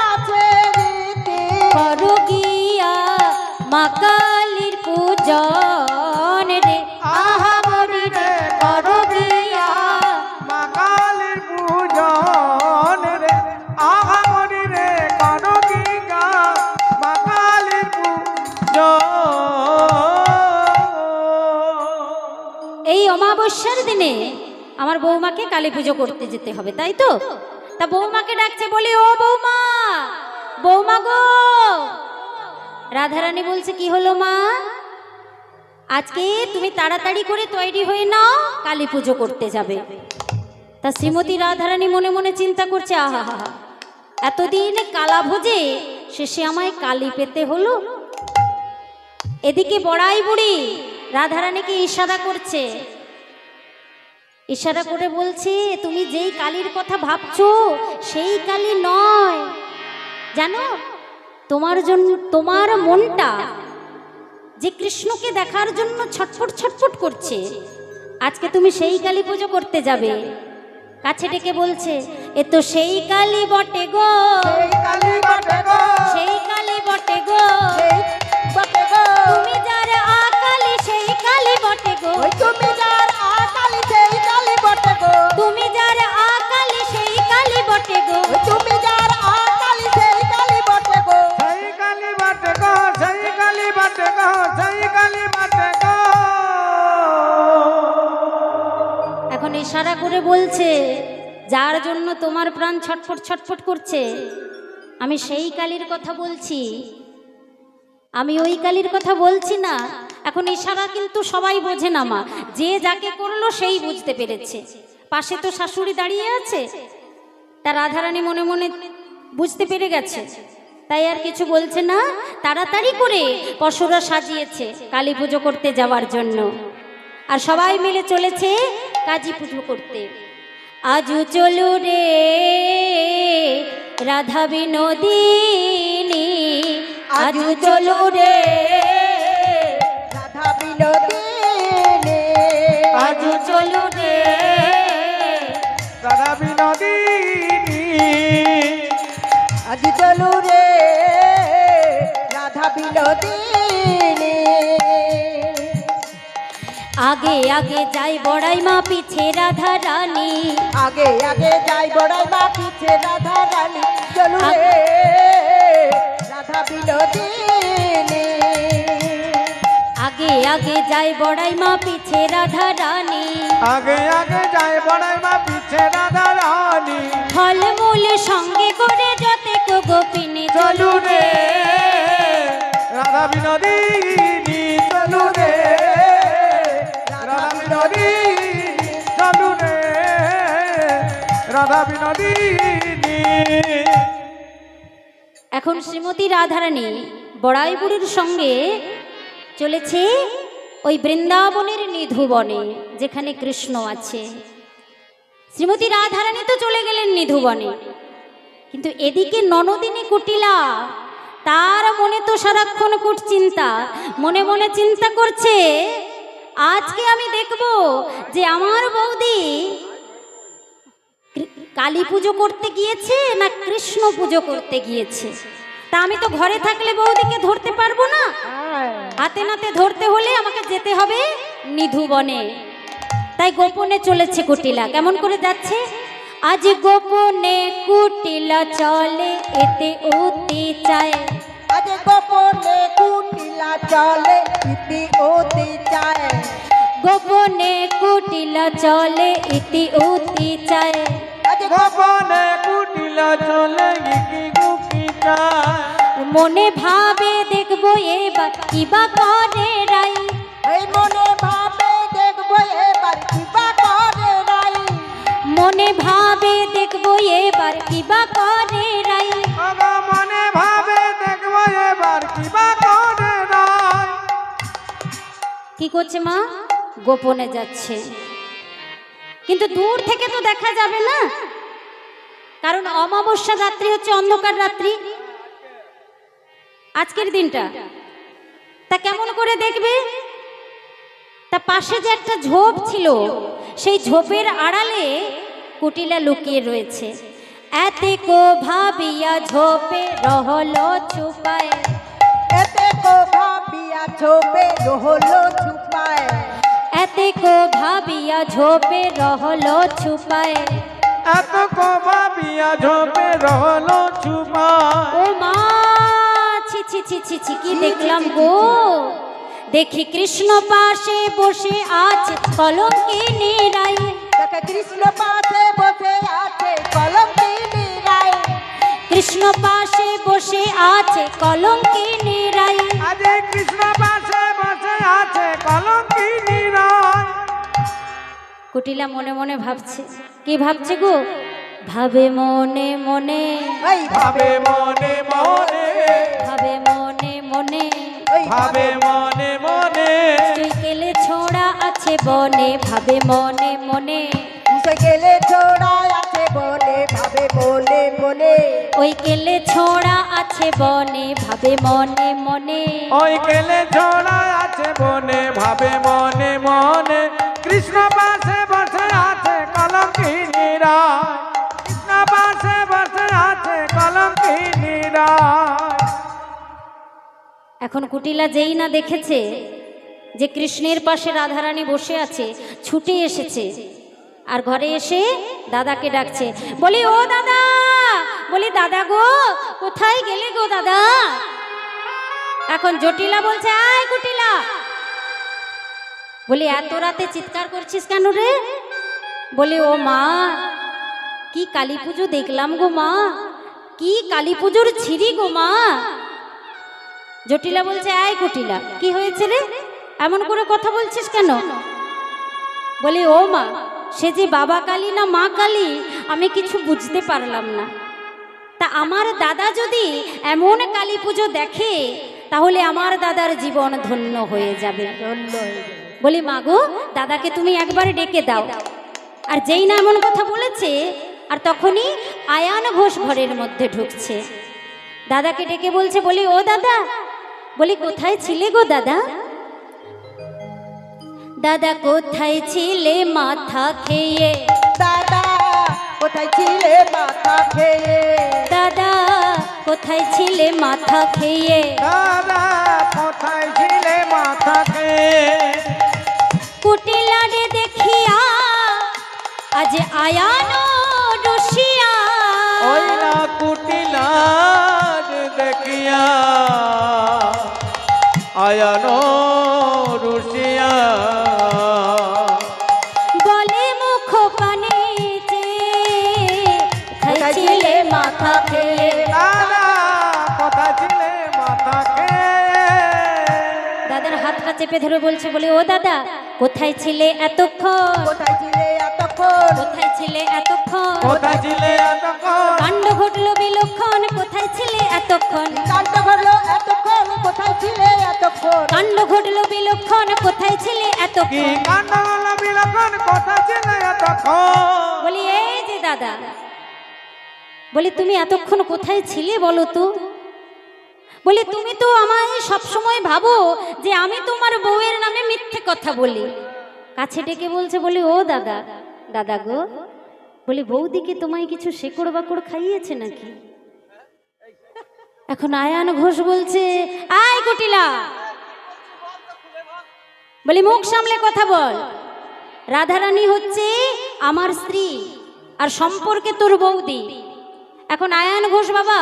আছে রীতি। করো গিয়া মা কালীর পূজন রে, আহা মরি রে, করো গিয়া মা কালীর পূজন রে, আহা মরি রে, করো গিয়া মা কালীর পূজন। এই অমাবস্যার দিনে আমার বৌমাকে কালী পুজো করতে যেতে হবে, তাই তো? তা বৌমাকে ডাকছে, বলি, ও বৌমা, বৌমা গো। রাধারানী বলছে, কি হলো মা? আজকে তুমি তাড়াতাড়ি করে তৈরি হয়ে নাও, কালী পুজো করতে যাবে। তা শ্রীমতী রাধারানী মনে মনে চিন্তা করছে, আহা, এতদিন কালা ভোজে শেষে আমায় কালী পেতে হলো। এদিকে বড়াই বুড়ি রাধারানীকে ইশারা করছে, ইশারা করে বলছে, তুমি যেই কালীর কথা ভাবছো সেই কালী নয়, জানো, তোমার জন্য, তোমার মনটা যে কৃষ্ণকে দেখার জন্য ছটফট ছটফট করছে, আজকে তুমি সেই কালী পুজো করতে যাবে। কাছে ডেকে বলছে, এ তো সেই কালী বটে গো, সেই কালী বটে গো, সেই কালী বটে গো, সেই বটে গো, তুমি যার আকালি সেই কালী বটে গো, ওই তুমি যার আকালি সেই কালী বটে গো, তুমি যার আকালি সেই কালী বটে গো, ওই তুমি যার আকালি সেই কালী বটে গো। সেই কালী বাটে গো, সেই কালী বাটে গো, সেই কালী বাটে গো। এখন ইশারা করে বলছে, যার জন্য তোমার প্রাণ ছটফট ছটফট করছে, আমি সেই কালীর কথা বলছি, আমি ওই কালীর কথা বলছি না। এখন ইশারা কিন্তু সবাই বোঝে না মা, যে যাকে করলো সেই বুঝতে পেরেছে। পাশে তো শাশুড়ি দাঁড়িয়ে আছে, তার রাধারানী মনে মনে বুঝতে পেরে গেছে, তাই আর কিছু বলছে না। তাড়াতাড়ি করে পশুরা সাজিয়েছে কালী পুজো করতে যাওয়ার জন্য, আর সবাই মিলে চলেছে কালী পুজো করতে। আজু চলু রে রাধা বিনোদিনী, আজু চলু রে রাধা বিনোদিনী, আজু চলু রে রাধা বিনোদিনী, আজ চলু রে রাধা বিনোদিনী। আগে আগে যাই বড়াই মা পিছে রাধা রানী, আগে আগে যাই বড়াই মা পিছে রাধা রানী, চলু রে রাধা বিনোদিনী। আগে আগে যাই বড়াই মা পিছে রাধা রানী, আগে আগে যায় বড়াই মা পিছে রাধা রানী। ফল মূল সঙ্গে করে যতে কো গোপিনী চলু রে রাধা বিনোদিনী, চলু রে রাধা বিনোদিনী, চলু রে রাধা বিনোদিনী। এখন শ্রীমতী রাধারানী বড়াই বুড়ির সঙ্গে চলেছে ওই বৃন্দাবনের নিধুবনে, যেখানে কৃষ্ণ আছে। শ্রীমতী রাধারানী তো চলে গেলেন নিধুবনে, কিন্তু এদিকে ননদিনী কুটিলা, তার মনে তো সারাক্ষণ কুট চিন্তা, মনে মনে চিন্তা করছে, আজকে আমি দেখব যে আমার বৌদি কালী পুজো করতে গিয়েছে না কৃষ্ণ পুজো করতে গিয়েছে। তা আমি তো ঘরে থাকলে বৌদিকে ধরতে পারবো না, হাতে নাতে ধরতে হলে আমাকে যেতে হবে নিধুবনে। তাই গোপনে চলেছে কুটিলা। কেমন করে যাচ্ছে? আজ গোপনে কুটিলা চলে, এতে অতি চায়। আজ গোপনে কুটিলা চলে, ইতি অতি চায়। গোপনে কুটিলা চলে, ইতি অতি চায়। আজ গোপনে কুটিলা চলে কি গুকি চায়। মনে ভাবে দেখবো এবার কিবা করে রাই, এই মনে ভাবে দেখবো এবার কিবা করে রাই। মনে ভাবে দেখবো এবার কিবা করে রাই। আগা মনে ভাবে দেখবো এবার কিবা করে নাই। কি করছে মা? গোপনে যাচ্ছে, কিন্তু দূর থেকে তো দেখা যাবে না, কারণ অমাবস্যা রাত্রি হচ্ছে অন্ধকার রাত্রি আজকের দিনটা। তা কেমন করে দেখবে? তা পাশে যে একটা ঝোপ ছিল, সেই ঝোপের আড়ালে কুটিলা লুকিয়ে রয়েছে। এতে কো ভাবিয়া ঝোপে রহলো ছুপায়, এতে কো ভাবিয়া ছোপে রহলো ছুপায়। এতে কো ভাবিয়া ঝোপে রহলো ছুপায়। এত কবা বিয়া ঝোপে রহলো চুপা। ও মা, ছি ছি ছি ছি ছি, কি দেখলাম গো! দেখি কৃষ্ণ পাশে বসে আছে কলঙ্কিনী রাই। দেখে কৃষ্ণ পাশে বসে আছে কলঙ্কিনী রাই। কৃষ্ণ পাশে বসে আছে কলঙ্কিনী রাই। আজ কৃষ্ণ পাশে বসে আছে কলঙ্কিনী রায়। কুটিলা মনে মনে ভাবছে। কি ভাবছে গো? ভাবে মনে মনে, ওই ভাবে মনে মনে, ভাবে মনে মনে, ওই ভাবে মনে মনে। চৈকেলে ছোড়া আছে বনে, ভাবে মনে মনে। সে গেলে ছোড়ায় আছে বনে, ভাবে মনে মনে। ওই কেলে ছোড়া আছে বনে ভাবে মনে মনে। ওই কেলে ছোড়া আছে বনে ভাবে মনে মনে, কৃষ্ণ পাশে বসে আছে কলঙ্কিনী রায়, কৃষ্ণ পাশে বসে আছে কলঙ্কিনী রায়। এখন কুটিলা যেই না দেখেছে যে কৃষ্ণের পাশে রাধারানী বসে আছে, ছুটে এসেছে আর ঘরে এসে দাদাকে ডাকছে, বলি ও দাদা, বলি দাদা গো কোথায় গেলে গো দাদা। এখন জটিলা বলছে, আয় কুটিলা। বলি এত রাতে চিৎকার করছিস কেন রে? বলি ও মা, কি কালী পুজো দেখলাম গো মা, কি কালী পুজোর ছিরি গো মা। জটিলা বলছে, আয় কুটিলা, কি হয়েছে রে, এমন করে কথা বলছিস কেন? বলি ও মা, সে যে বাবা কালী না মা কালী আমি কিছু বুঝতে পারলাম না। তা আমার দাদা যদি এমন কালী পুজো দেখে তাহলে আমার দাদার জীবন ধন্য হয়ে যাবে। বলি মা গো, দাদাকে তুমি একবার ডেকে দাও। আর যেই না এমন কথা বলেছে, আর তখনই আয়ান ঘোষ ঘরের মধ্যে ঢুকছে। দাদাকে ডেকে বলছে, বলি ও দাদা, বলি কোথায় ছিলে গো দাদা। দাদা কোথায় ছিলে মাথা খেয়ে, দাদা কোথায় ছিলে মাথা খেয়ে, দাদা কোথায় ছিলে মাথা খেয়ে, দাদা কোথায় ছিলে মাথাকে। কুটিলারে দেখিয়া আজ আয়ান রসিয়া, ওই না কুটিলা দেখিয়া আয়ান রুশিয়া। বলে মুখ পানে কোথায় ছিলে মাথা খেয়ে। দাদা কোথায় ছিলে মাথাকে। দাদার হাতটা চেপে ধরে বলছে, বলে ও দাদা কোথায় ছিলে এতক্ষণ, কোথায় ছিলে এতক্ষণ, কোথায় ছিলে এতক্ষণ, কোথায় ছিলে এতক্ষণ। কাণ্ড ঘটলো বিলক্ষণ, কোথায় ছিলে এতক্ষণ, কাণ্ড ঘটলো এতক্ষণ, কোথায় ছিলে এতক্ষণ, কাণ্ড ঘটলো বিলক্ষণ, কোথায় ছিলে কি এতক্ষণ। কাণ্ড হলো বিলক্ষণ, কোথায় ছিলে এতক্ষণ। বলি এই যে দাদা, বলি তুমি এতক্ষণ কোথায় ছিলে বলো তো। বলি তুমি তো আমায় সবসময় ভাবো যে আমি তোমার বউয়ের নামে মিথ্যে কথা বলি। কাছে ডেকে বলছে, বলি ও দাদা, দাদা গো, বলি বৌদিকে তোমায় কিছু শেকড় বাকড় খাইয়েছে নাকি। এখন আয়ান ঘোষ বলছে, আয় কুটিলা, বলি মুখ সামলে কথা বল। রাধারানী হচ্ছে আমার স্ত্রী আর সম্পর্কে তোর বৌদি। এখন আয়ান ঘোষ বাবা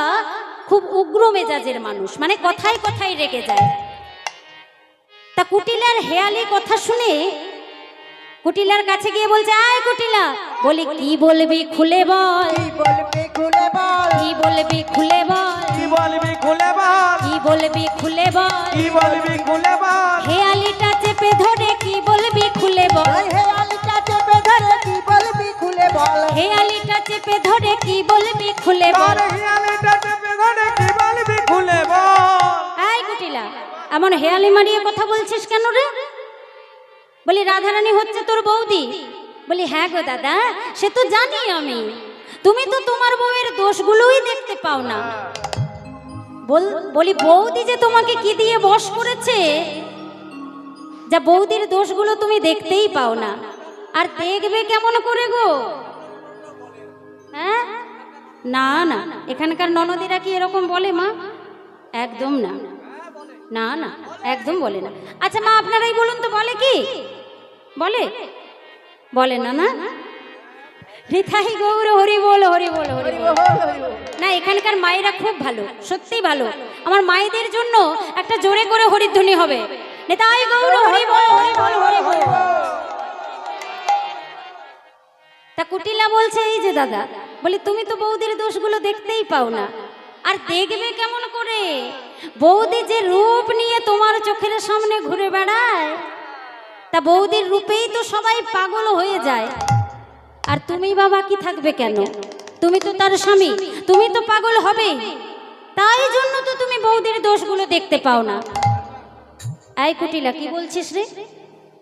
খুব উগ্র মেজাজের মানুষ, মানে কথায় কথায় রেগে যায়। তা কুটিলার হেয়ালি কথা শুনে কুটিলার কাছে গিয়ে বলছে, আয় কুটিলা, বলি কি বলবি খুলে বল, কি বলবি খুলে বল, কি বলবি খুলে বল, কি বলবি খুলে বল, কি বলবি খুলে বল। কি বলবি খুলে বল। হেয়ালিটা চেপে ধরে কি বলবি খুলে বল, ওই হেয়ালিটা চেপে ধরে কি বলবি খুলে বল, হেয়ালিটা চেপে ধরে কি বলবি খুলে বল। তোর হিয়ালিটা চেপে ধরে কি বলবি খুলে বল। আয় কুটিলা, এমন হেয়ালি মারিয়ে কথা বলছিস কেন রে? বলি রাধারানী হচ্ছে তোর বৌদি। বলি হ্যাঁ গো দাদা, সে তো জানি আমি, তুমি তো তোমার বউয়ের দোষগুলোই দেখতে পাও না। বলি বৌদি যে তোমাকে কি দিয়ে বশ করেছে, যা বৌদির দোষগুলো তুমি দেখতেই পাও না, আর দেখবে কেমন করে গো। হ্যাঁ, না না, এখানকার ননদিরা কি এরকম বলে মা? একদম না, না না, একদম বলে না। আচ্ছা মা আপনারাই বলুন তো, বলে কি? বলে বলে না? না, হৃথাই গৌর হরি বল, হরি বল, হরি বল। না, এখানকার মায়েরা খুব ভালো, সত্যিই ভালো। আমার মায়েদের জন্য একটা জোরে করে হরিধ্বনি হবে, নিতাই গৌর হরি বল, হরি বল, হরি বল। তা কুটিলা বলছে, এই যে দাদা, বলি তুমি তো বৌদির দোষগুলো দেখতেই পাও না, আর দেখবে কেমন করে? বৌদি যে রূপ নিয়ে তোমার চোখের সামনে ঘুরে বেড়ায়, তা বৌদির রূপেই তো সবাই পাগল হয়ে যায়। আর তুমি বাবা কি থাকবে কেন? তুমি তো তার স্বামী, তুমি তো পাগল হবে। তাই জন্য তো তুমি বৌদির দোষগুলো দেখতে পাও না। এই কুটিলা, কি বলছিস রে?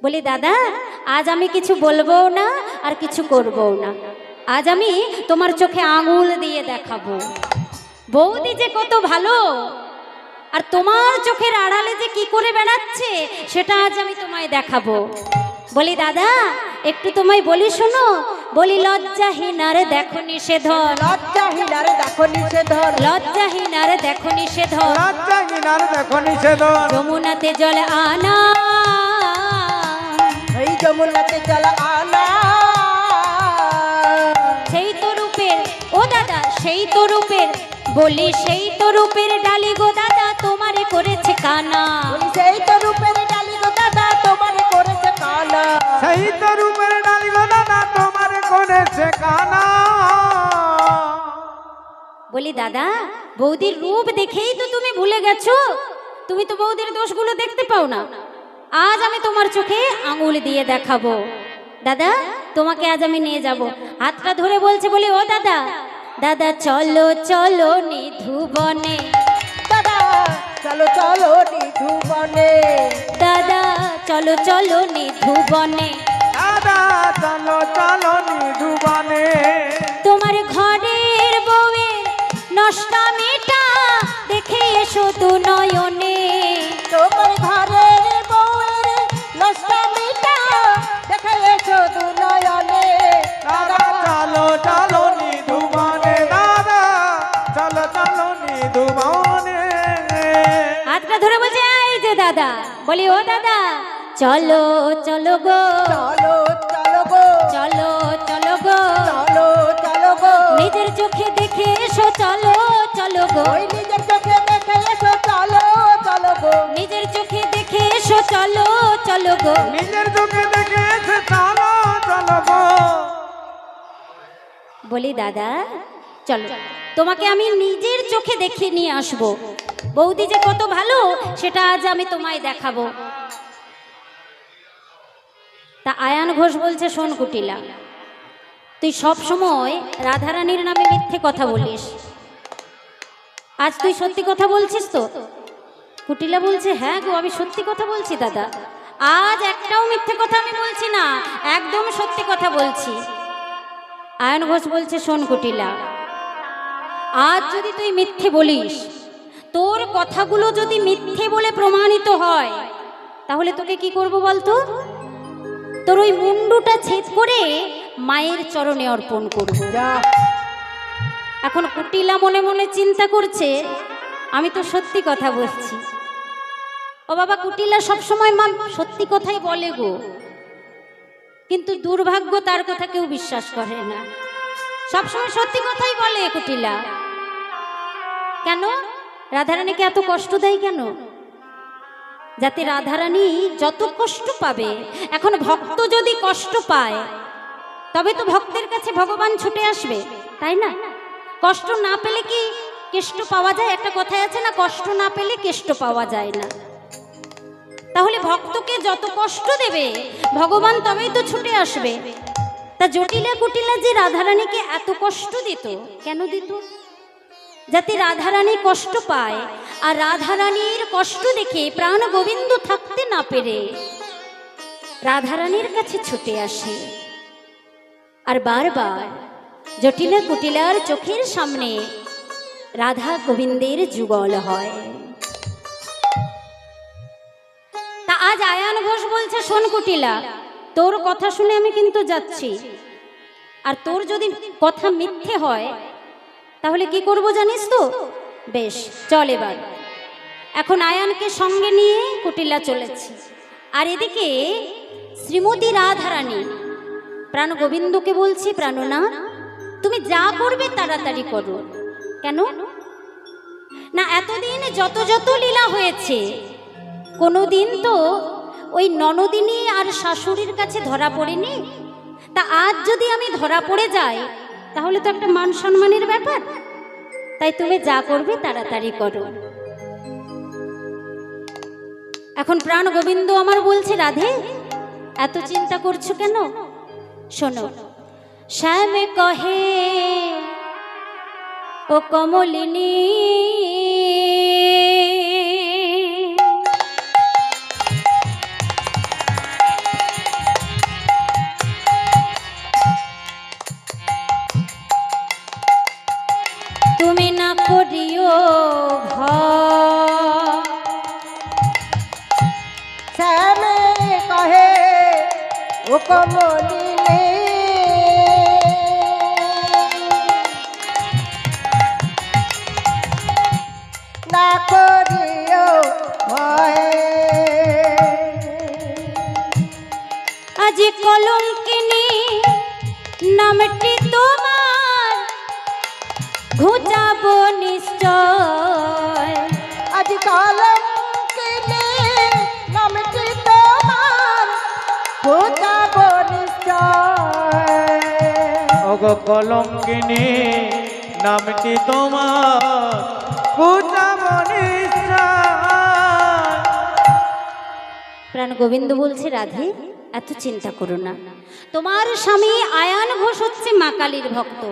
বলি দাদা, আজ আমি কিছু বলবো না আর কিছু করবো না। আজ আমি তোমার চোখে আঙুল দিয়ে দেখাবো। বৌদি যে কত ভালো আর তোমার চোখের আড়ালে যে কি করে বেড়াচ্ছে সেটা আজ আমি তোমায় দেখাবো। বলি দাদা একটু তোমায় বলি শোনো, বলি লজ্জাহীনার দেখো নিষেধন, লজ্জাহীনার দেখো নিষেধন, লজ্জাহীনার দেখো নিষেধন, লজ্জাহীনার দেখো নিষেধন, যমুনাতে জল আনা, এই যমুনাতে জল আনা, সেই তো রূপের ও দাদা সেই তো রূপের, বলি সেই তো রূপের ডালি গো দাদা তোমারে করেছে কানা, বলি সেই তো রূপের ডালি গো দাদা তোমার করেছে কানা, সেই তো রূপের ডালি গো দাদা তোমার করেছে কানা। বলি দাদা বৌদির রূপ দেখেই তো তুমি ভুলে গেছো, তুমি তো বৌদির দোষগুলো দেখতে পাও না। আজ আমি তোমার চোখে আঙুল দিয়ে দেখাবো। দাদা তোমাকে আজ আমি নিয়ে যাব। হাতটা ধরে বলছে, বলি ও দাদা, দাদা চলো চলো নিধুবনে, দাদা চলো চলো নিধুবনে, দাদা চলো চলো নিধুবনে, দাদা চলো চলো নিধুবনে, তোমার ঘরের বউয়ের নষ্টামিটা দেখে এসো দু নয়নে, তোমার ঘরের বউয়ের নষ্টামিটা দেখে এসো দু নয়নে, দাদা চলো চলো নিধুবনে, দাদা চলো চলো নিধুবনে। হাতটা ধরে বলছে এই যে দাদা, বলি ও দাদা চলো চলো গো, চলো চলো গো, চলো চলো গো, চলো চলো গো, নিজের চোখে দেখে এসো চলো চলো গো, ওই নিজের চোখে দেখে এসো চলো চলো গো, নিজের চোখে দেখে এসো চলো চলো গো। নিজের চোখে দেখে এসে চলো চলো গো। বলি দাদা চলো তোমাকে আমি নিজের চোখে দেখে নিয়ে আসবো, বৌদি যে কত ভালো সেটা আজ আমি তোমায় দেখাবো। তা আয়ান ঘোষ বলছে, শোন কুটিলা, তুই সব সময় রাধারানীর নামে মিথ্যে কথা বলিস, আজ তুই সত্যি কথা বলছিস তো? কুটিলা বলছে, হ্যাঁ গো আমি সত্যি কথা বলছি দাদা, আজ একটাও মিথ্যে কথা আমি বলছি না, একদম সত্যি কথা বলছি। আয়ন ঘোষ বলছে, শোন কুটিলা, আজ যদি তুই মিথ্যে বলিস, তোর কথাগুলো যদি মিথ্যে বলে প্রমাণিত হয়, তাহলে তোকে কি করব বলতো? তোর ওই মুন্ডুটা ছেদ করে মায়ের চরণে অর্পণ করব। যা এখন কুটিলা মনে মনে চিন্তা করছে, আমি তো সত্যি কথা বলছি। ও বাবা, কুটিলা সবসময় মা সত্যি কথাই বলে গো, কিন্তু দুর্ভাগ্য তার কথা কেউ বিশ্বাস করে না, সবসময় সত্যি কথাই বলে কুটিলা। কেন রাধারানীকে এত কষ্ট দেয় কেন? যাতে রাধারানী যত কষ্ট পাবে, এখন ভক্ত যদি কষ্ট পায় তবে তো ভক্তের কাছে ভগবান ছুটে আসবে, তাই না? কষ্ট না পেলে কি কেষ্ট পাওয়া যায়? একটা কথাই আছে না, কষ্ট না পেলে কেষ্ট পাওয়া যায় না। তাহলে ভক্তকে যত কষ্ট দেবে ভগবান তবেই তো ছুটে আসবে। তা জটিলা কুটিলা যে রাধারানীকে এত কষ্ট দিত, কেন দিত? যাতে রাধারানী কষ্ট পায়, আর রাধারানীর কষ্ট দেখে প্রাণ গোবিন্দ থাকতে না পেরে রাধারানীর কাছে ছুটে আসে, আর বারবার জটিলা কুটিলার চোখের সামনে রাধা গোবিন্দের যুগল হয়। তা আজ আয়ান ঘোষ বলছে, শোন কুটিলা, তোর কথা শুনে আমি কিন্তু যাচ্ছি, আর তোর যদি কথা মিথ্যে হয় তাহলে কি করব জানিস তো? বেশ চল এবার। এখন আয়ানকে সঙ্গে নিয়ে কুটিলা চলেছে, আর এদিকে শ্রীমতী রাধারানী প্রাণ গোবিন্দকে বলছি, প্রাণনাথ তুমি যা করবে তাড়াতাড়ি করো। কেন না, এতদিন যত যত লীলা হয়েছে কোনোদিন তো ওই ননদিনী আর শাশুড়ির কাছে ধরা পড়েনি, তা আজ যদি আমি ধরা পড়ে যাই তাহলে তো একটা মান সম্মানের ব্যাপার, তাই তুমি যা করবে তাড়াতাড়ি করো। এখন প্রাণ গোবিন্দ আমার বলছে, রাধে এত চিন্তা করছো কেন? শোনো, শ্যাম কহে ও কমলিনী, তুমি না না করিও ভয়। শ্যামে কহে ও কমলিনী না করিও ভয়। আজ কলঙ্কিনী নামটি তোমার ঘুচাবো নিশ্চয়। আজ কলঙ্কিনী নামটি তোমার ঘুচাবো নিশ্চয়। ওগো কলঙ্কিনী নামটি তোমার ঘুচাবো নিশ্চয়। প্রাণ গোবিন্দ বলছে, রাধে এত চিন্তা করো না, তোমার স্বামী আয়ান ঘোষ হচ্ছে মা কালীর ভক্ত,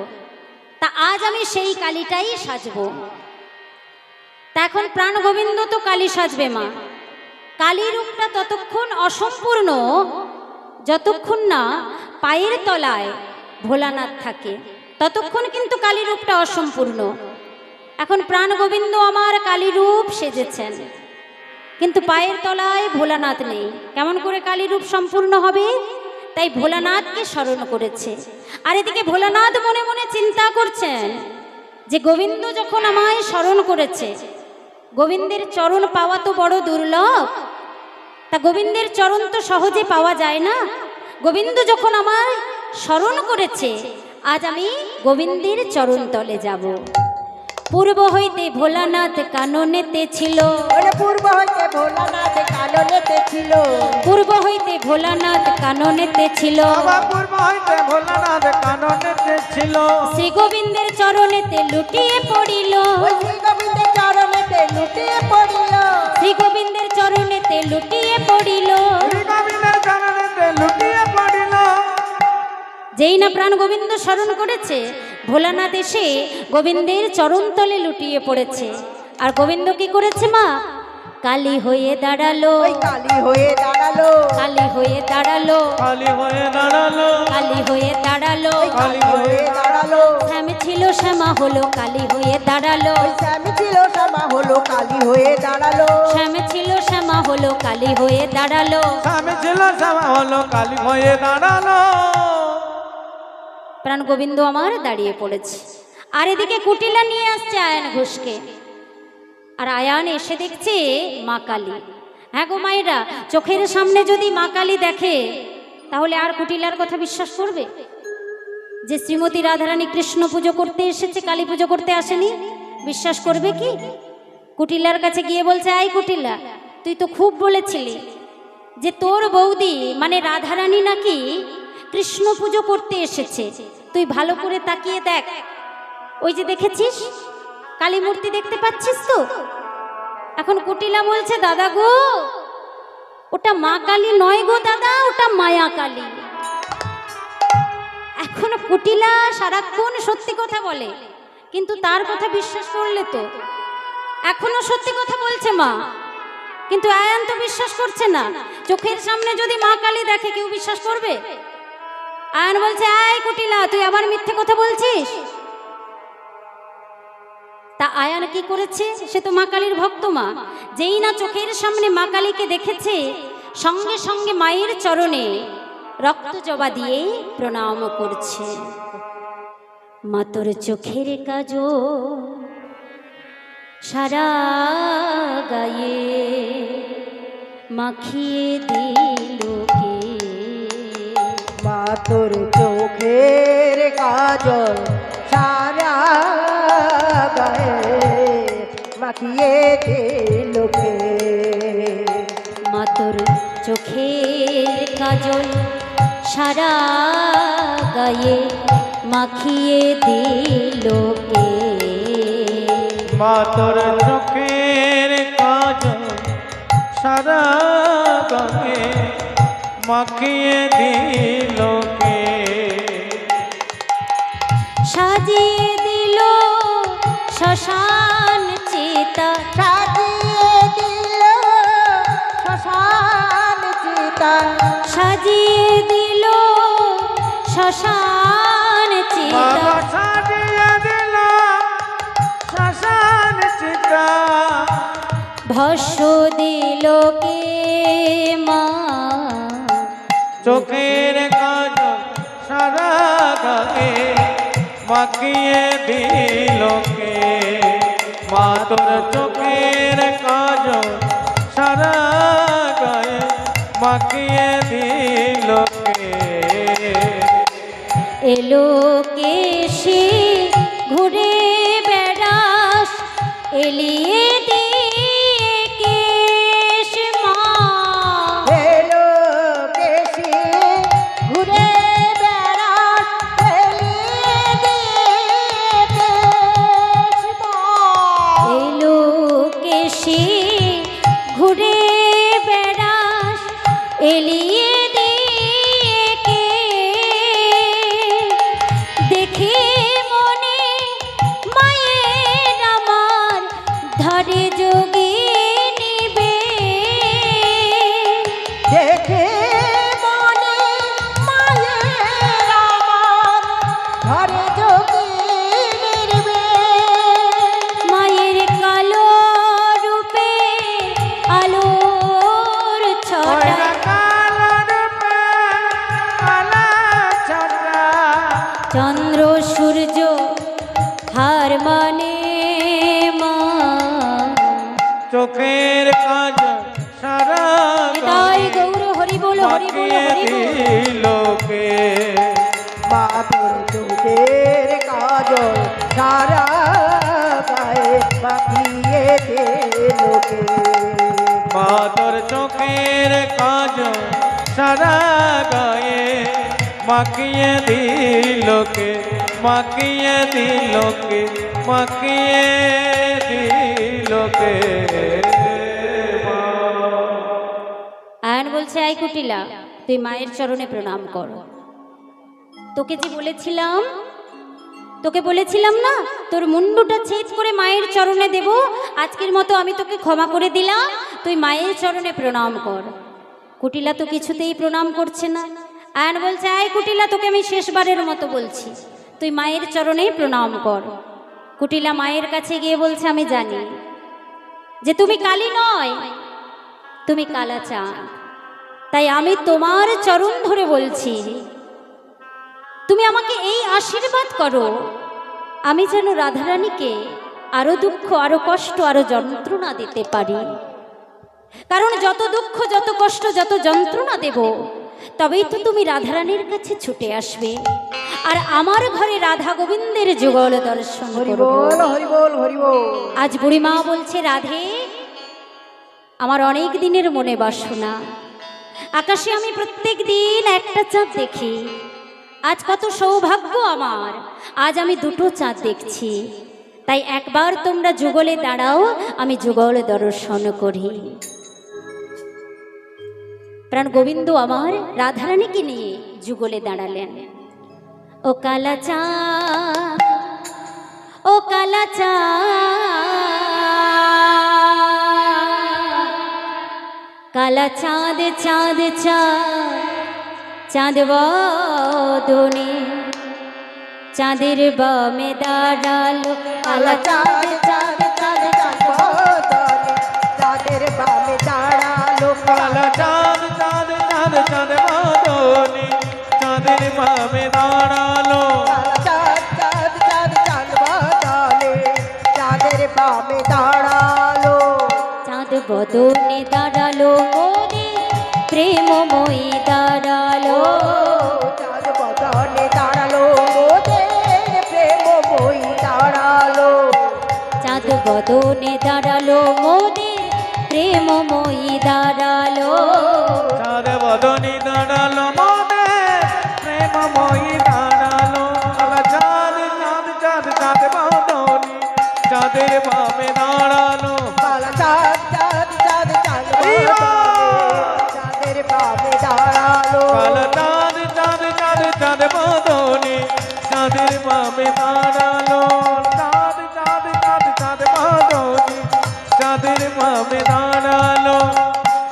তা আজ আমি সেই কালীটাই সাজবো। তা এখন প্রাণ গোবিন্দ তো কালী সাজবে মা, কালী রূপটা ততক্ষণ অসম্পূর্ণ যতক্ষণ না পায়ের তলায় ভোলানাথ থাকে, ততক্ষণ কিন্তু কালী রূপটা অসম্পূর্ণ। এখন প্রাণ গোবিন্দ আমার কালী রূপ সেজেছেন, কিন্তু পায়ের তলায় ভোলানাথ নেই, কেমন করে কালী রূপ সম্পূর্ণ হবে? তাই ভোলানাথকে স্মরণ করেছে। আর এদিকে ভোলানাথ মনে মনে চিন্তা করছেন যে গোবিন্দ যখন আমায় স্মরণ করেছে, গোবিন্দের চরণ পাওয়া তো বড় দুর্লভ, তা গোবিন্দের চরণ তো সহজে পাওয়া যায় না। গোবিন্দ যখন আমায় স্মরণ করেছে, আজ আমি গোবিন্দের চরণ তলে যাব। পূর্ব হইতে ভোলানাথ কাননেতে ছিল, ওরে পূর্ব হইতে ভোলানাথ কাননেতে ছিল, পূর্ব হইতে ভোলানাথ কাননেতে ছিল, বাবা পূর্ব হইতে ভোলানাথ কাননেতে ছিল। শ্রী গোবিন্দের চরণেতে লুটিয়ে পড়িল, ওই শ্রী গোবিন্দের চরণেতে লুটিয়ে পড়িল, শ্রী গোবিন্দের চরণেতে লুটিয়ে পড়িল। শ্রী গোবিন্দের চরণেতে লুটিয়ে পড়িল। যেই না প্রাণ গোবিন্দ স্মরণ করেছে, ভোলানাথ এসে গোবিন্দের চরণতলে লুটিয়ে পড়েছে। আর গোবিন্দ কি করেছে মা? কালী হয়ে দাঁড়ালো, ওই কালী হয়ে দাঁড়ালো, কালী হয়ে দাঁড়ালো, কালী হয়ে দাঁড়ালো, কালী হয়ে দাঁড়ালো। কালী হয়ে দাঁড়ালো। শ্যাম ছিল শ্যামা হলো কালী হয়ে দাঁড়ালো, ওই শ্যামী ছিল শ্যামা হলো কালী হয়ে দাঁড়ালো, শ্যাম ছিল শ্যামা হলো কালী হয়ে দাঁড়ালো। স্বামী ছিল শ্যামা হলো কালী হয়ে দাঁড়ালো। প্রাণ গোবিন্দ আমার দাঁড়িয়ে পড়েছে। আর এদিকে কুটিলা নিয়ে আসছে আয়ান ঘোষকে, আর আয়ান এসে দেখছে মা কালী। হ্যাঁ গো মায়েরা, চোখের সামনে যদি মা কালী দেখে তাহলে আর কুটিলার কথা বিশ্বাস করবে যে শ্রীমতী রাধারানী কৃষ্ণ পুজো করতে এসেছে, কালী পুজো করতে আসেনি? বিশ্বাস করবে কি? কুটিলার কাছে গিয়ে বলছে, আই কুটিলা, তুই তো খুব বলেছিলি যে তোর বৌদি মানে রাধারানী নাকি কৃষ্ণ পুজো করতে এসেছে, তুই ভালো করে তাকিয়ে দেখ, ওই যে দেখেছিস কালী মূর্তি দেখতে পাচ্ছিস তো? এখন কুটিলা বলছে, দাদা গো, ওটা মা কালী নয় গো দাদা, ওটা মায়া কালী। এখন কুটিলা সারাক্ষণ সত্যি কথা বলে, কিন্তু তার কথা বিশ্বাস করলে তো এখনো সত্যি কথা বলছে মা, কিন্তু আয়ান তো বিশ্বাস করছে না। চোখের সামনে যদি মা কালী দেখে কেউ বিশ্বাস করবে? আয়ান বলছে, আয় কুটিলা, তুই আবার মিথ্যে কথা বলছিস। তা আয়ান কি করেছে? সে তো মা কালীর ভক্ত মা, যেই না চোখের সামনে মা কালীকে দেখেছে, সঙ্গে সঙ্গে মায়ের চরণে রক্ত জবা দিয়ে প্রণাম করছে। মা তোর চোখের কাজল সারা গায়ে মাখিয়ে দিল কে, মা তোর চোখের কাজল সারা গায়ে মাখিয়ে দিল কে, মা তোর চোখের কাজল সারা গায়ে মাখিয়ে দিল কে, মা তোর চোখের কাজল সারা গায়ে মাখিয়ে দিল কে, সাজিয়ে দিল শ্মশান চিতা, সাজিয়ে দিল শ্মশান চিতা, সাজিয়ে দিল শ্মশান চিতা, বাবা সাজিয়ে দিল ভস্য দিল কে মা, চোখের কাজল সারা গায়ে মাখিয়ে দিল কে, মা তোর চোখের কাজল সারা গায়ে মাখিয়ে দিল কে। এলো কেশে ঘুরে বেড়াস এলিয়ে দিয়ে কেশ মা, এলো কেশে ঘুরে বেড়াস এলিয়ে দিয়ে কেশ মা। এলো কেশে ঘুরে বেড়াস এলিয়ে দিয়ে কেশ, দেখে মনে মায়ের আমার ধরে যোগে নিবে, দেখে মনে মায়ের আমার ঘরে যোগী নির্বে, মায়ের কালো রূপে আলোর ছটা, ওই কালো রূপে আলো ছটা, চন্দ্র সূর্য হার মানে মা, চোখের কাজল সারা তাই গায়ে গৌর হরি বল হরি বল মাখিয়ে হরি বল। দিল কে। মা তোর চোখের কাজল সারা গায়ে মাখিয়ে দিল কে। মা তোর চোখের কাজল সারা গায়ে মাখিয়ে দিল কে, মাখিয়ে দিল কে, মাখিয়ে দিল কে। আয়ন বলছে আই কুটিলা তুই মায়ের চরণে প্রণাম কর। তোকে যে বলেছিলাম, তোকে বলেছিলাম না তোর মুন্ডুটা ছেদ করে মায়ের চরণে দেব, আজকের মতো আমি তোকে ক্ষমা করে দিলাম, তুই মায়ের চরণে প্রণাম কর। কুটিলা তো কিছুতেই প্রণাম করছে না। আয়ন বলছে আয় কুটিলা তোকে আমি শেষবারের মতো বলছি তুই মায়ের চরণে প্রণাম কর। কুটিলা মায়ের কাছে গিয়ে বলছে আমি জানি যে তুমি কালী নয়, তুমি কালাচাঁদ, তাই আমি তোমার চরণ ধরে বলছি তুমি আমাকে এই আশীর্বাদ করো আমি যেন রাধারানীকে আরো দুঃখ আরো কষ্ট আরো যন্ত্রণা দিতে পারি, কারণ যত দুঃখ যত কষ্ট যত যন্ত্রণা দেব তবেই তো তুমি রাধারানীর কাছে ছুটে আসবে, আর আমার ঘরে রাধা গোবিন্দের যুগল দর্শন হরি করব। বল হরি বল হরি বল। আজ বুড়িমা বলছে রাধে আমার অনেক দিনের মনে বাসনা, আকাশে আমি প্রত্যেক দিন একটা চাঁদ দেখি, আজ কত সৌভাগ্য আমার, আজ আমি দুটো চাঁদ দেখছি, তাই একবার তোমরা যুগলে দাঁড়াও আমি যুগল দর্শন করি। প্রাণ গোবিন্দ আমার রাধারানীকে নিয়ে যুগলে দাঁড়ালেন। ও কালা চাঁদ ও কালা চাঁদ, কালা চাঁদ চাঁদ চাঁদ চাঁদ বদনে, চাঁদের বামে দাঁড়ালো কালা কালা চাঁদ চাঁদ চাঁদ চাঁদ বদনে, চাঁদের বামে দাঁড়ালো কালা চাঁদ চাঁদ চাঁদ চাঁদ বদনে, চাঁদের বামে দাঁড়ালো। কালা চাঁদ চাঁদ চাঁদ চাঁদ বদনে, চাঁদের বামে দাঁড়ালো। চাঁদ বদনে দাঁড়ালো মোদের প্রেমময়ী দাঁড়ালো, চাঁদ বদনে দাঁড়ালো মোদের প্রেমময়ী দাঁড়ালো। চাঁদ বদনে দাঁড়ালো মোদের প্রেমময়ী দাঁড়ালো, চাঁদ বদনে দাঁড়ালো মোদের প্রেমময়ী দাঁড়ালো। কালা চাঁদ চাঁদ চাঁদ চাঁদ বদনে, চাঁদের বামে দাঁড়ালো। কালা চাঁদ চাঁদ চাঁদ চাঁদ বদনে, চাঁদের বামে দাঁড়ালো। কালা চাঁদ চাঁদ চাঁদ চাঁদ বদনে, চাঁদের বামে দাঁড়ালো। চাঁদ চাঁদ চাঁদ চাঁদ বদনে, চাঁদের বামে দাঁড়ালো।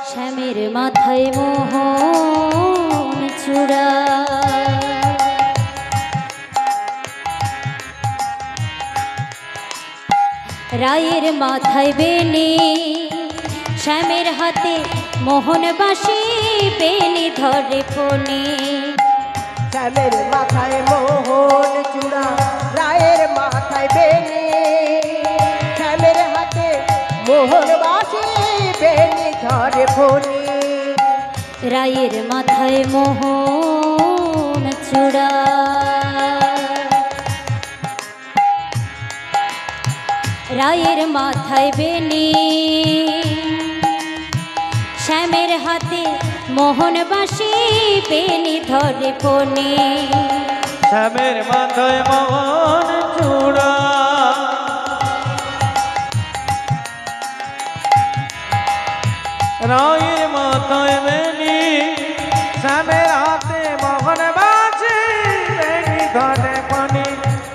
শ্যামের মাথায় মোহন চূড়া, রায়ের মাথায় বেনি শ্যামের হাতে মোহন বাসি বেনি ধরে ফোনে শ্যামের মাথায় মোহন চূড়া রায়ের মাথায় বেনি শ্যামের হাতে মোহন বাসি বেনি ধরে ফোনি রায়ের মাথায় মোহন চূড়া রায়ের মাথায় বেনি শ্যামের হাতে মোহন বাসি বেনি ধরে ফোনে শ্যামের মাথায় মোহন চূড়া রায়ের মাথায় বেনি শ্যামের হাতে মোহন বাসি বেনি ধরে পানি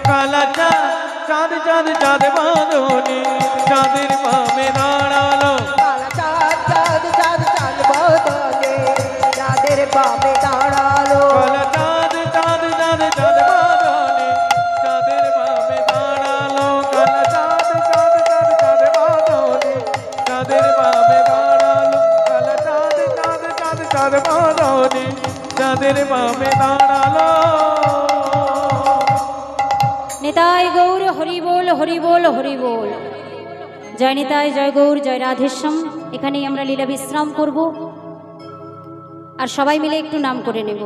কালা চাঁদ চাঁদ চাঁদ বাঁধনি চাঁদের বামে দাঁড়ালো কালা চাঁদ চাঁদ চাঁদ চাঁদ বদলে চাঁদের বামে দাঁড়ালো কালা চাঁদ চাঁদ চাঁদ চাঁদ বাঁধনি চাঁদের বামে দাঁড়ালো কালা চাঁদ চাঁদ চাঁদ চাঁদ বাঁধনি চাঁদের বামে দাঁড়ালো কালা চাঁদ চাঁদ চাঁদ চাঁদ বাঁধনি চাঁদের বামে দাঁড়ালো নিতাই গৌর হরি বল হরি বল হরি বল। জয় নিতাই, জয় গৌর, জয় রাধেশ্যাম। এখানেই আমরা লীলা বিশ্রাম করব আর সবাই মিলে একটু নাম করে নেব।